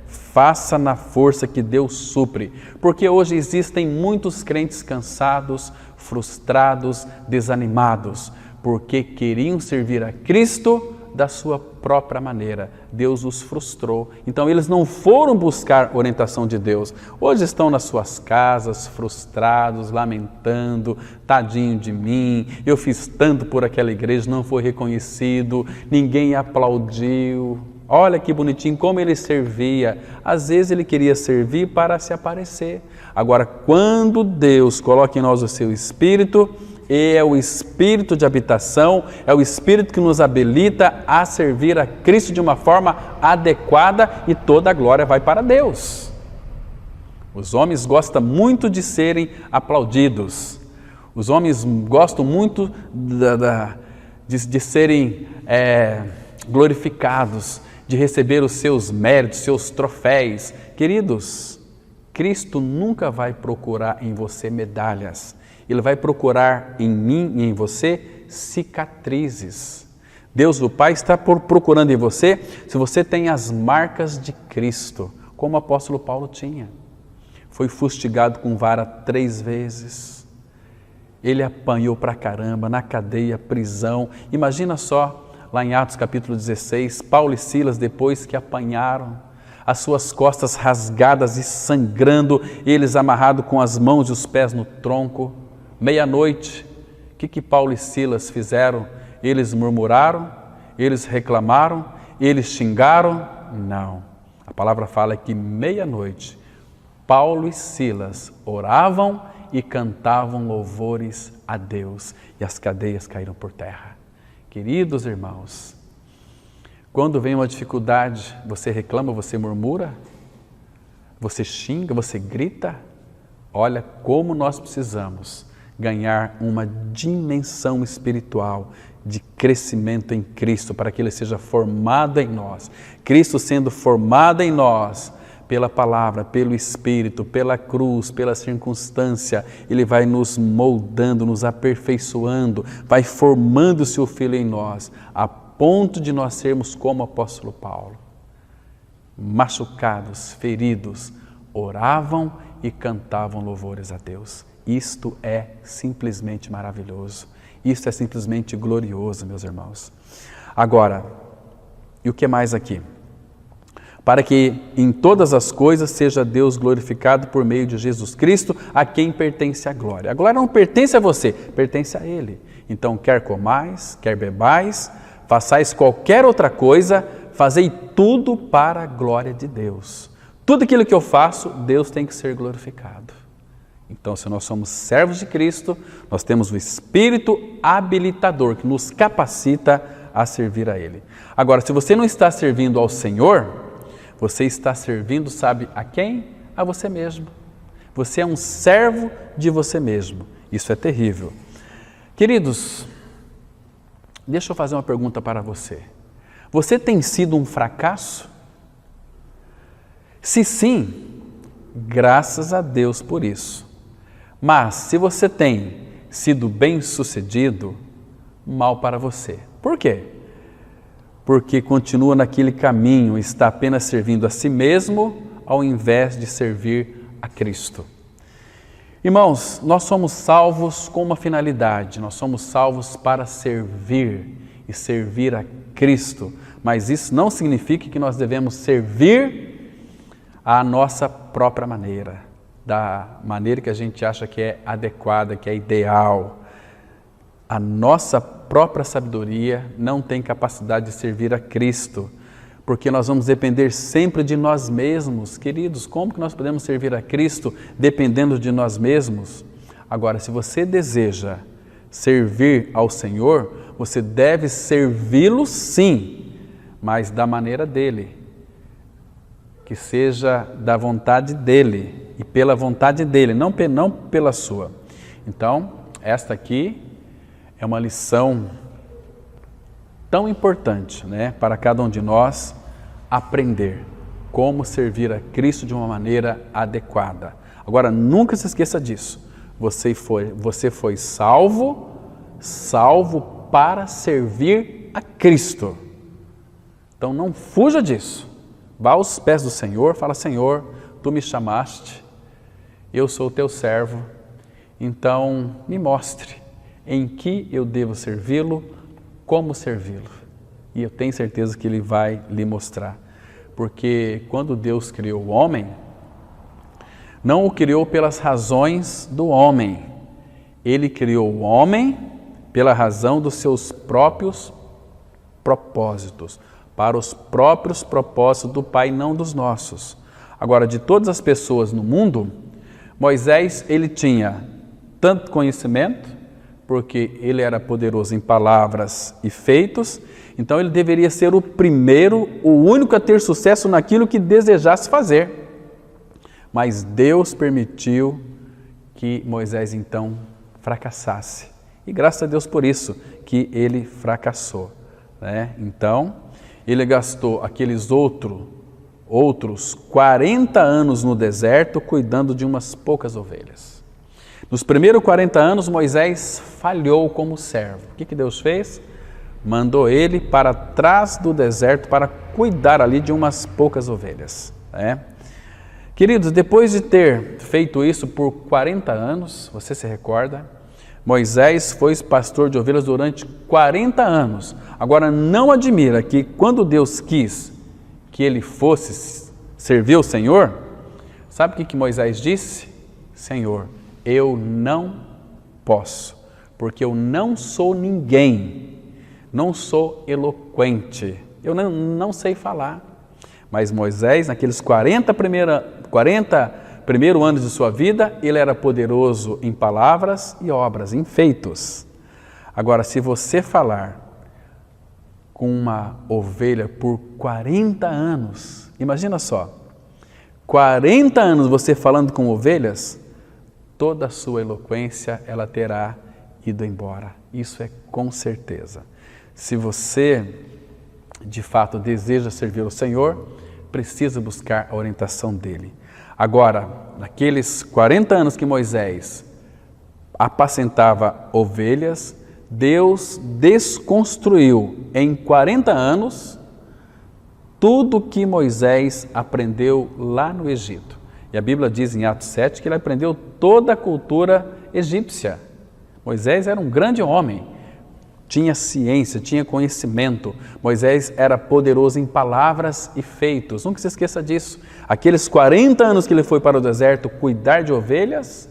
Speaker 1: faça na força que Deus supre, porque hoje existem muitos crentes cansados, frustrados, desanimados, porque queriam servir a Cristo da sua própria maneira. Deus os frustrou. Então eles não foram buscar orientação de Deus. Hoje estão nas suas casas, frustrados, lamentando, tadinho de mim, eu fiz tanto por aquela igreja, não foi reconhecido, ninguém aplaudiu. Olha que bonitinho como ele servia. Às vezes ele queria servir para se aparecer. Agora, quando Deus coloca em nós o seu Espírito, é o Espírito de habitação, é o Espírito que nos habilita a servir a Cristo de uma forma adequada e toda a glória vai para Deus. Os homens gostam muito de serem aplaudidos. Os homens gostam muito de serem glorificados, de receber os seus méritos, seus troféus. Queridos, Cristo nunca vai procurar em você medalhas. Ele vai procurar em mim e em você cicatrizes. Deus, o Pai, está procurando em você se você tem as marcas de Cristo, como o apóstolo Paulo tinha. Foi fustigado com vara 3 vezes. Ele apanhou pra caramba, na cadeia, prisão. Imagina só, lá em Atos capítulo 16, Paulo e Silas, depois que apanharam, as suas costas rasgadas e sangrando, eles amarrados com as mãos e os pés no tronco. Meia-noite, o que Paulo e Silas fizeram? Eles murmuraram? Eles reclamaram? Eles xingaram? Não. A palavra fala que meia-noite, Paulo e Silas oravam e cantavam louvores a Deus e as cadeias caíram por terra. Queridos irmãos, quando vem uma dificuldade, você reclama, você murmura? Você xinga, você grita? Olha como nós precisamos ganhar uma dimensão espiritual de crescimento em Cristo, para que Ele seja formado em nós. Cristo sendo formado em nós, pela palavra, pelo Espírito, pela cruz, pela circunstância, Ele vai nos moldando, nos aperfeiçoando, vai formando o seu Filho em nós, a ponto de nós sermos como o apóstolo Paulo. Machucados, feridos, oravam e cantavam louvores a Deus. Isto é simplesmente maravilhoso. Isto é simplesmente glorioso, meus irmãos. Agora, e o que mais aqui? Para que em todas as coisas seja Deus glorificado por meio de Jesus Cristo, a quem pertence a glória. A glória não pertence a você, pertence a Ele. Então, quer comais, quer bebais, façais qualquer outra coisa, fazei tudo para a glória de Deus. Tudo aquilo que eu faço, Deus tem que ser glorificado. Então, se nós somos servos de Cristo, nós temos o Espírito habilitador que nos capacita a servir a Ele. Agora, se você não está servindo ao Senhor, você está servindo, sabe a quem? A você mesmo. Você é um servo de você mesmo. Isso é terrível. Queridos, deixa eu fazer uma pergunta para você. Você tem sido um fracasso? Se sim, graças a Deus por isso. Mas se você tem sido bem-sucedido, mal para você. Por quê? Porque continua naquele caminho, está apenas servindo a si mesmo, ao invés de servir a Cristo. Irmãos, nós somos salvos com uma finalidade, nós somos salvos para servir e servir a Cristo, mas isso não significa que nós devemos servir à nossa própria maneira, da maneira que a gente acha que é adequada, que é ideal. A nossa própria sabedoria não tem capacidade de servir a Cristo, porque nós vamos depender sempre de nós mesmos. Queridos, como que nós podemos servir a Cristo dependendo de nós mesmos? Agora, se você deseja servir ao Senhor, você deve servi-lo sim, mas da maneira dele, que seja da vontade dele e pela vontade dele, não pela sua. Então, esta aqui é uma lição tão importante, né, para cada um de nós aprender como servir a Cristo de uma maneira adequada. Agora, nunca se esqueça disso. Você foi salvo para servir a Cristo. Então, não fuja disso. Vá aos pés do Senhor, fala: Senhor, Tu me chamaste, eu sou o Teu servo, então me mostre em que eu devo servi-lo, como servi-lo. E eu tenho certeza que Ele vai lhe mostrar. Porque quando Deus criou o homem, não o criou pelas razões do homem. Ele criou o homem pela razão dos seus próprios propósitos, para os próprios propósitos do Pai, não dos nossos. Agora, de todas as pessoas no mundo, Moisés, ele tinha tanto conhecimento, porque ele era poderoso em palavras e feitos, então ele deveria ser o primeiro, o único a ter sucesso naquilo que desejasse fazer. Mas Deus permitiu que Moisés então fracassasse. E graças a Deus por isso que ele fracassou, né? Então, ele gastou aqueles outros 40 anos no deserto cuidando de umas poucas ovelhas. Nos primeiros 40 anos, Moisés falhou como servo. O que Deus fez? Mandou ele para trás do deserto para cuidar ali de umas poucas ovelhas, né? Queridos, depois de ter feito isso por 40 anos, você se recorda? Moisés foi pastor de ovelhas durante 40 anos. Agora, não admira que quando Deus quis que ele fosse servir o Senhor, sabe o que Moisés disse? Senhor, eu não posso, porque eu não sou ninguém, não sou eloquente, eu não sei falar. Mas Moisés, naqueles 40 primeiros anos de sua vida, ele era poderoso em palavras e obras, em feitos. Agora, se você falar com uma ovelha por 40 anos, imagina só, 40 anos você falando com ovelhas, toda a sua eloquência ela terá ido embora. Isso é com certeza. Se você de fato deseja servir o Senhor, precisa buscar a orientação dele. Agora, naqueles 40 anos que Moisés apacentava ovelhas, Deus desconstruiu em 40 anos tudo que Moisés aprendeu lá no Egito. E a Bíblia diz em Atos 7 que ele aprendeu toda a cultura egípcia. Moisés era um grande homem, tinha ciência, tinha conhecimento. Moisés era poderoso em palavras e feitos. Nunca se esqueça disso. Aqueles 40 anos que ele foi para o deserto cuidar de ovelhas,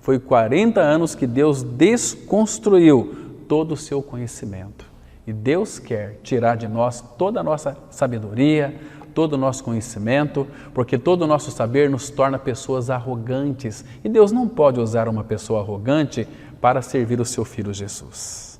Speaker 1: foi 40 anos que Deus desconstruiu todo o seu conhecimento. E Deus quer tirar de nós toda a nossa sabedoria, todo o nosso conhecimento, porque todo o nosso saber nos torna pessoas arrogantes. E Deus não pode usar uma pessoa arrogante para servir o seu Filho Jesus.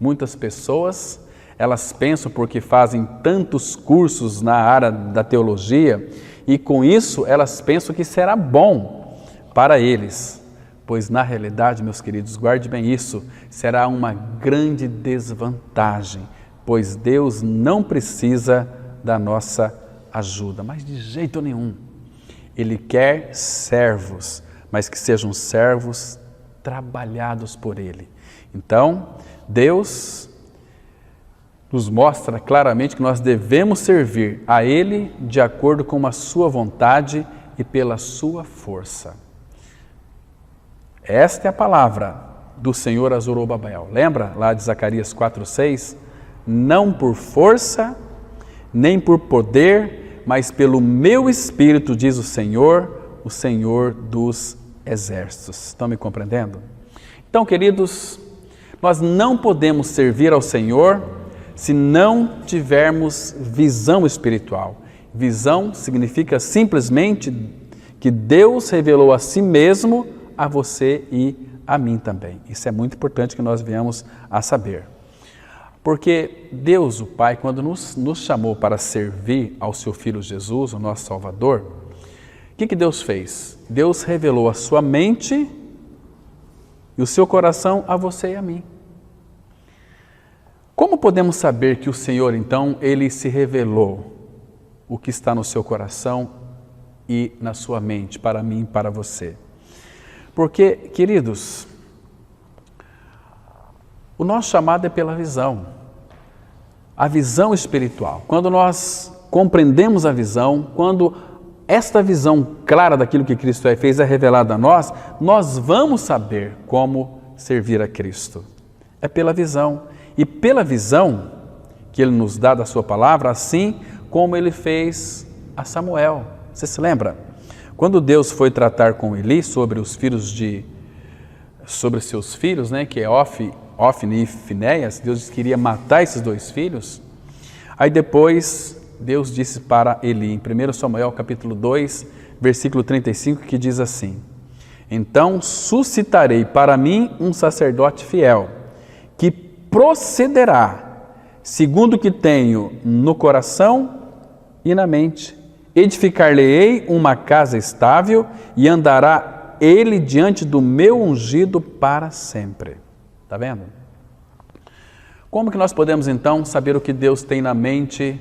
Speaker 1: Muitas pessoas, elas pensam porque fazem tantos cursos na área da teologia e com isso elas pensam que será bom para eles. Pois na realidade, meus queridos, guarde bem isso, será uma grande desvantagem, pois Deus não precisa da nossa ajuda, mas de jeito nenhum. Ele quer servos, mas que sejam servos trabalhados por Ele. Então, Deus nos mostra claramente que nós devemos servir a Ele de acordo com a sua vontade e pela sua força. Esta é a palavra do Senhor a Zorobabel. Lembra lá de Zacarias 4:6? Não por força, nem por poder, mas pelo meu Espírito, diz o Senhor dos exércitos. Estão me compreendendo? Então, queridos, nós não podemos servir ao Senhor se não tivermos visão espiritual. Visão significa simplesmente que Deus revelou a si mesmo a você e a mim também. Isso é muito importante que nós venhamos a saber. Porque Deus, o Pai, quando nos chamou para servir ao seu Filho Jesus, o nosso Salvador, o que Deus fez? Deus revelou a sua mente e o seu coração a você e a mim. Como podemos saber que o Senhor, então, Ele se revelou o que está no seu coração e na sua mente, para mim e para você? Porque, queridos, o nosso chamado é pela visão, a visão espiritual. Quando nós compreendemos a visão, quando esta visão clara daquilo que Cristo fez é revelada a nós, nós vamos saber como servir a Cristo. É pela visão. E pela visão que Ele nos dá da sua palavra, assim como Ele fez a Samuel. Você se lembra? Quando Deus foi tratar com Eli sobre seus filhos, que é Ofni e Finéias, Deus queria matar esses dois filhos. Aí depois Deus disse para Eli, em 1 Samuel capítulo 2, versículo 35, que diz assim: então suscitarei para mim um sacerdote fiel, que procederá segundo o que tenho no coração e na mente. Edificar-lhe-ei uma casa estável e andará ele diante do meu ungido para sempre. Está vendo? Como que nós podemos então saber o que Deus tem na mente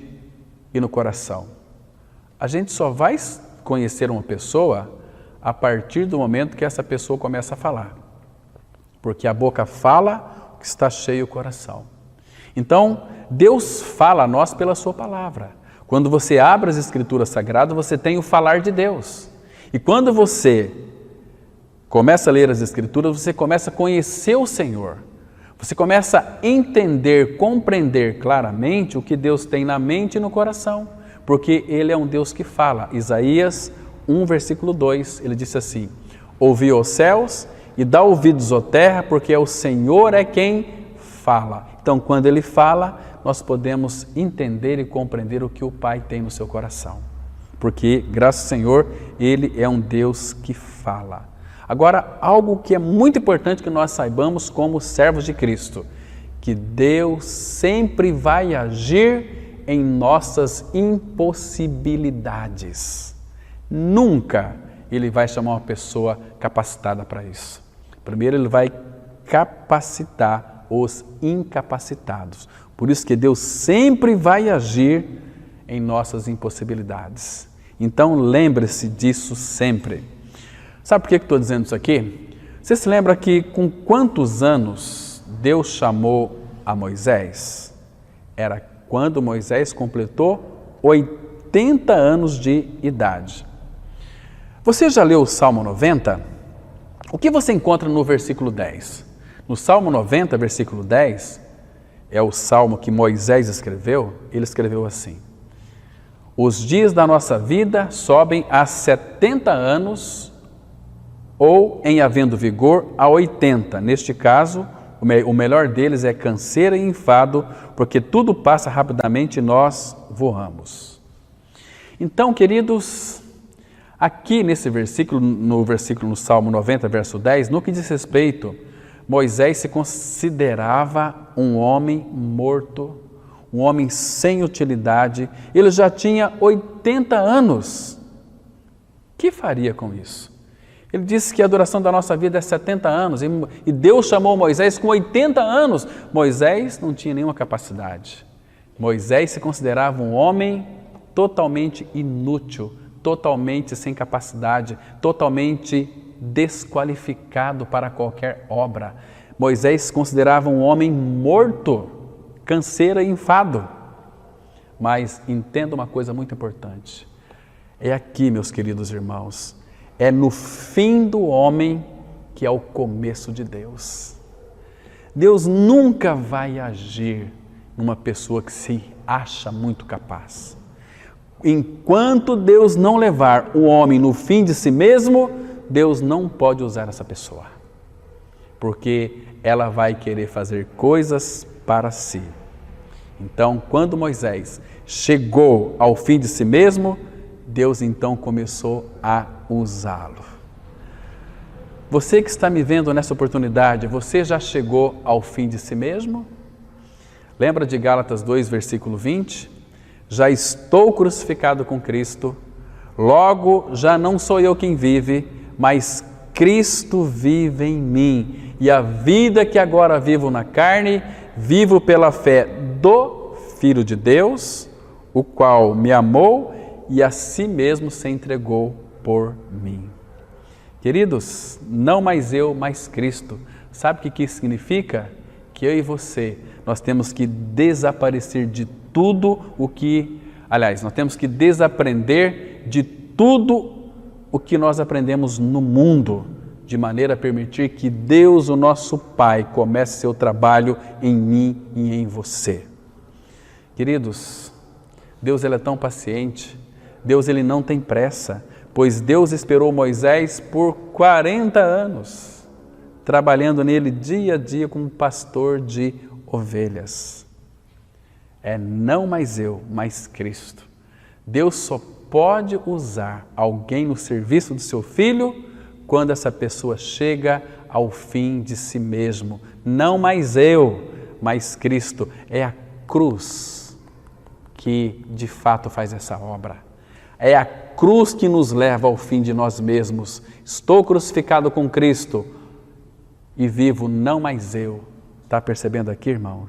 Speaker 1: e no coração? A gente só vai conhecer uma pessoa a partir do momento que essa pessoa começa a falar. Porque a boca fala o que está cheio o coração. Então, Deus fala a nós pela sua palavra. Quando você abre as Escrituras Sagradas, você tem o falar de Deus. E quando você começa a ler as Escrituras, você começa a conhecer o Senhor. Você começa a entender, compreender claramente o que Deus tem na mente e no coração. Porque Ele é um Deus que fala. Isaías 1, versículo 2, ele disse assim: ouvi os céus e dá ouvidos, ó terra, porque o Senhor é quem fala. Então, quando Ele fala, nós podemos entender e compreender o que o Pai tem no seu coração. Porque, graças ao Senhor, Ele é um Deus que fala. Agora, algo que é muito importante que nós saibamos como servos de Cristo, que Deus sempre vai agir em nossas impossibilidades. Nunca Ele vai chamar uma pessoa capacitada para isso. Primeiro, Ele vai capacitar os incapacitados. Por isso que Deus sempre vai agir em nossas impossibilidades. Então, lembre-se disso sempre. Sabe por que estou dizendo isso aqui? Você se lembra que com quantos anos Deus chamou a Moisés? Era quando Moisés completou 80 anos de idade. Você já leu o Salmo 90? O que você encontra no versículo 10? No Salmo 90, versículo 10, é o salmo que Moisés escreveu. Ele escreveu assim: os dias da nossa vida sobem a 70 anos ou, em havendo vigor, a 80. Neste caso, o melhor deles é canseira e enfado, porque tudo passa rapidamente e nós voamos. Então, queridos, aqui nesse versículo, no Salmo 90, verso 10, no que diz respeito, Moisés se considerava um homem morto, um homem sem utilidade. Ele já tinha 80 anos. O que faria com isso? Ele disse que a duração da nossa vida é 70 anos e Deus chamou Moisés com 80 anos. Moisés não tinha nenhuma capacidade. Moisés se considerava um homem totalmente inútil, totalmente sem capacidade, totalmente desqualificado para qualquer obra. Moisés considerava um homem morto, canseira e enfado. Mas entenda uma coisa muito importante. É aqui, meus queridos irmãos, é no fim do homem que é o começo de Deus. Deus nunca vai agir numa pessoa que se acha muito capaz. Enquanto Deus não levar o homem no fim de si mesmo, Deus não pode usar essa pessoa, porque ela vai querer fazer coisas para si. Então, quando Moisés chegou ao fim de si mesmo, Deus então começou a usá-lo. Você que está me vendo nessa oportunidade, você já chegou ao fim de si mesmo? Lembra de Gálatas 2, versículo 20? Já estou crucificado com Cristo, logo já não sou eu quem vive, mas Cristo vive em mim. E a vida que agora vivo na carne, vivo pela fé do Filho de Deus, o qual me amou e a si mesmo se entregou por mim. Queridos, não mais eu, mas Cristo. Sabe o que isso significa? Que eu e você, nós temos que desaparecer de tudo o que... Aliás, nós temos que desaprender de tudo o que nós aprendemos no mundo, de maneira a permitir que Deus, o nosso Pai, comece seu trabalho em mim e em você. Queridos, Deus ele é tão paciente, Deus ele não tem pressa, pois Deus esperou Moisés por 40 anos, trabalhando nele dia a dia como pastor de ovelhas. É não mais eu, mas Cristo. Deus só pode usar alguém no serviço do seu Filho quando essa pessoa chega ao fim de si mesmo. Não mais eu, mas Cristo. É a cruz que de fato faz essa obra. É a cruz que nos leva ao fim de nós mesmos. Estou crucificado com Cristo e vivo não mais eu. Está percebendo aqui, irmão?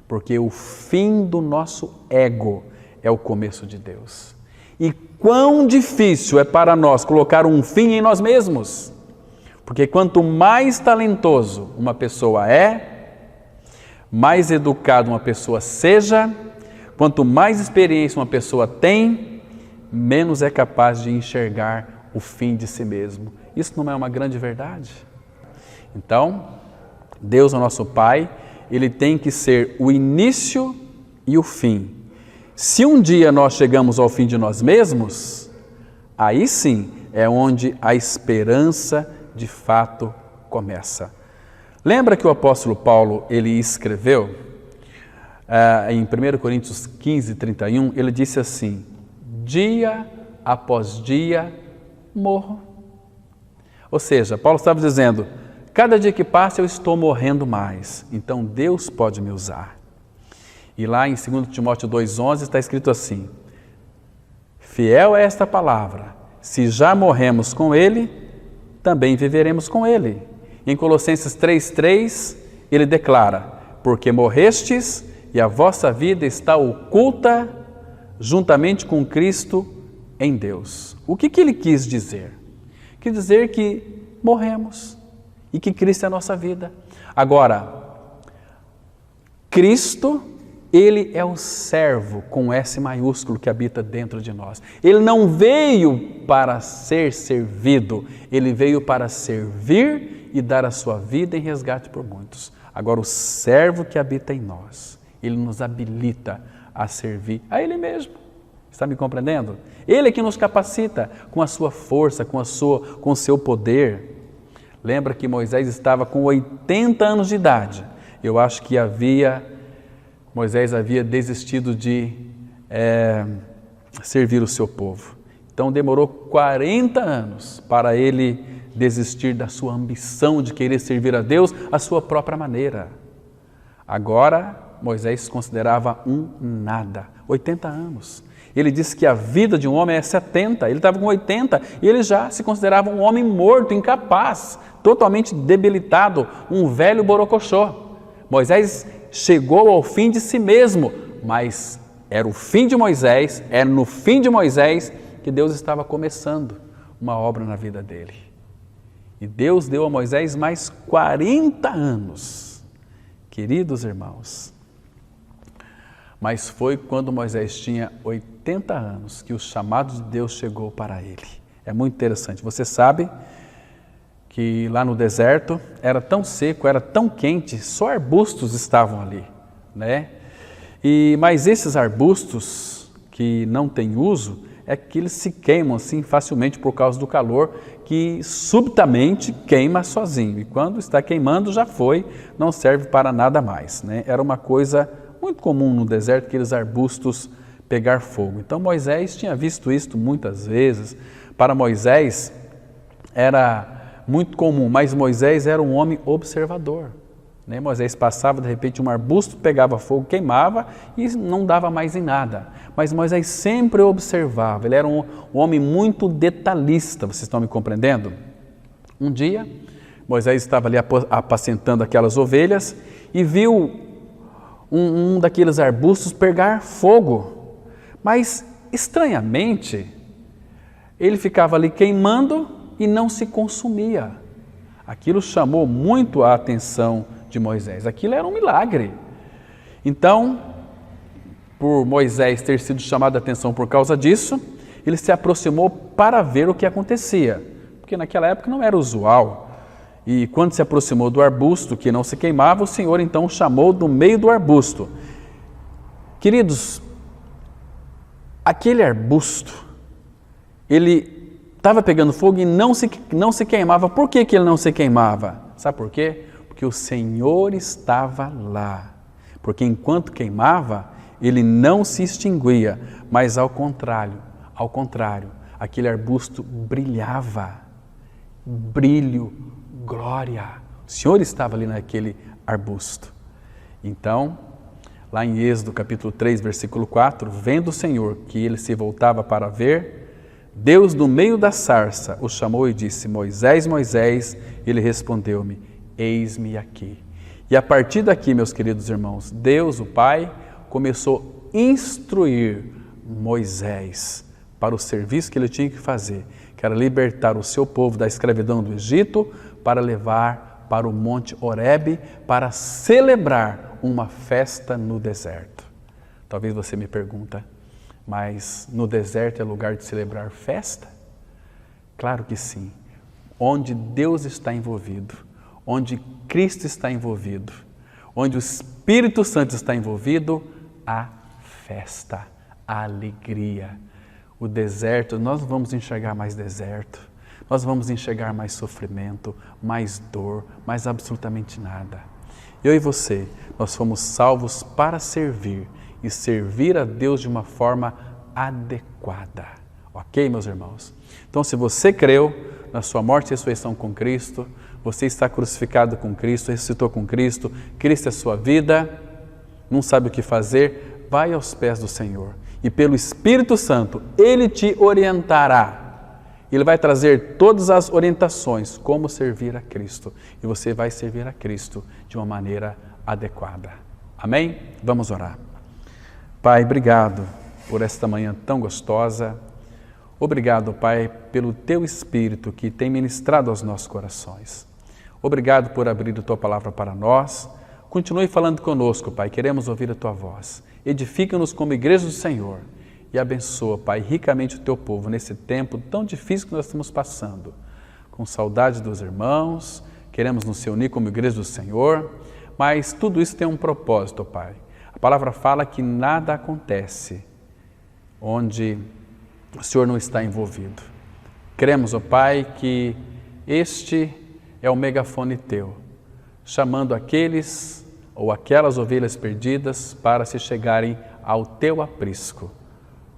Speaker 1: Porque o fim do nosso ego é o começo de Deus. E quão difícil é para nós colocar um fim em nós mesmos. Porque quanto mais talentoso uma pessoa é, mais educada uma pessoa seja, quanto mais experiência uma pessoa tem, menos é capaz de enxergar o fim de si mesmo. Isso não é uma grande verdade? Então, Deus, o nosso Pai, Ele tem que ser o início e o fim. Se um dia nós chegamos ao fim de nós mesmos, aí sim é onde a esperança de fato começa. Lembra que o apóstolo Paulo, ele escreveu em 1 Coríntios 15, 31, ele disse assim: dia após dia morro. Ou seja, Paulo estava dizendo, cada dia que passa eu estou morrendo mais, então Deus pode me usar. E lá em 2 Timóteo 2,11 está escrito assim: fiel é esta palavra, se já morremos com Ele, também viveremos com Ele. Em Colossenses 3,3 ele declara, porque morrestes e a vossa vida está oculta juntamente com Cristo em Deus. O que ele quis dizer? Quis dizer que morremos e que Cristo é a nossa vida. Agora, Cristo, Ele é o servo com S maiúsculo que habita dentro de nós. Ele não veio para ser servido, Ele veio para servir e dar a sua vida em resgate por muitos. Agora, o servo que habita em nós, Ele nos habilita a servir a Ele mesmo. Está me compreendendo? Ele é que nos capacita com a sua força, com o seu poder. Lembra que Moisés estava com 80 anos de idade. Eu acho que Moisés havia desistido de servir o seu povo. Então demorou 40 anos para ele desistir da sua ambição de querer servir a Deus à sua própria maneira. Agora Moisés se considerava um nada, 80 anos. Ele disse que a vida de um homem é 70, ele estava com 80 e ele já se considerava um homem morto, incapaz, totalmente debilitado, um velho borocochô. Moisés chegou ao fim de si mesmo, mas era o fim de Moisés, era no fim de Moisés que Deus estava começando uma obra na vida dele. E Deus deu a Moisés mais 40 anos. Queridos irmãos, mas foi quando Moisés tinha 80 anos que o chamado de Deus chegou para ele. É muito interessante. Você sabe que lá no deserto era tão seco, era tão quente, só arbustos estavam ali, né? Mas esses arbustos que não têm uso, é que eles se queimam assim facilmente por causa do calor, que subitamente queima sozinho. E quando está queimando já foi, não serve para nada mais, né? Era uma coisa muito comum no deserto, aqueles arbustos pegar fogo. Então Moisés tinha visto isso muitas vezes. Para Moisés era muito comum, mas Moisés era um homem observador, né? Moisés passava, de repente um arbusto pegava fogo, queimava e não dava mais em nada. Mas Moisés sempre observava, ele era um homem muito detalhista, vocês estão me compreendendo? Um dia, Moisés estava ali apacentando aquelas ovelhas e viu um daqueles arbustos pegar fogo, mas estranhamente ele ficava ali queimando e não se consumia. Aquilo chamou muito a atenção de Moisés, aquilo era um milagre. Então, por Moisés ter sido chamado a atenção por causa disso, ele se aproximou para ver o que acontecia, porque naquela época não era usual. E quando se aproximou do arbusto que não se queimava, o Senhor então o chamou do meio do arbusto. Queridos, aquele arbusto, ele estava pegando fogo e não se queimava. Por que ele não se queimava? Sabe por quê? Porque o Senhor estava lá. Porque enquanto queimava, ele não se extinguia, mas ao contrário, aquele arbusto brilhava. Brilho, glória. O Senhor estava ali naquele arbusto. Então, lá em Êxodo capítulo 3, versículo 4, vendo o Senhor que ele se voltava para ver, Deus do meio da sarça o chamou e disse: Moisés, Moisés, ele respondeu-me: eis-me aqui. E a partir daqui, meus queridos irmãos, Deus, o Pai, começou a instruir Moisés para o serviço que ele tinha que fazer, que era libertar o seu povo da escravidão do Egito, para levar para o Monte Horebe, para celebrar uma festa no deserto. Talvez você me pergunta, mas no deserto é lugar de celebrar festa? Claro que sim. Onde Deus está envolvido, onde Cristo está envolvido, onde o Espírito Santo está envolvido, há festa, há alegria. O deserto, nós não vamos enxergar mais deserto, nós vamos enxergar mais sofrimento, mais dor, mais absolutamente nada. Eu e você, nós fomos salvos para servir e servir a Deus de uma forma adequada. Ok, meus irmãos? Então, se você creu na sua morte e ressurreição com Cristo, você está crucificado com Cristo, ressuscitou com Cristo, Cristo é sua vida, não sabe o que fazer, vai aos pés do Senhor. E pelo Espírito Santo, Ele te orientará. Ele vai trazer todas as orientações, como servir a Cristo. E você vai servir a Cristo de uma maneira adequada. Amém? Vamos orar. Pai, obrigado por esta manhã tão gostosa. Obrigado, Pai, pelo Teu Espírito que tem ministrado aos nossos corações. Obrigado por abrir a Tua palavra para nós. Continue falando conosco, Pai, queremos ouvir a Tua voz. Edifica-nos como igreja do Senhor e abençoa, Pai, ricamente o Teu povo nesse tempo tão difícil que nós estamos passando. Com saudade dos irmãos, queremos nos reunir como igreja do Senhor, mas tudo isso tem um propósito, Pai. A palavra fala que nada acontece onde o Senhor não está envolvido. Cremos, ó Pai, que este é o megafone Teu, chamando aqueles ou aquelas ovelhas perdidas para se chegarem ao Teu aprisco.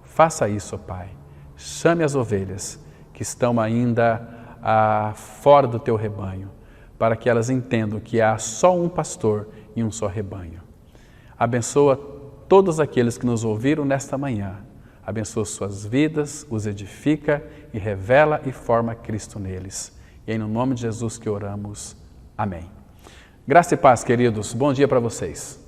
Speaker 1: Faça isso, ó Pai. Chame as ovelhas que estão ainda fora do Teu rebanho, para que elas entendam que há só um pastor e um só rebanho. Abençoa todos aqueles que nos ouviram nesta manhã. Abençoa suas vidas, os edifica e revela e forma Cristo neles. E é no nome de Jesus que oramos. Amém. Graça e paz, queridos. Bom dia para vocês.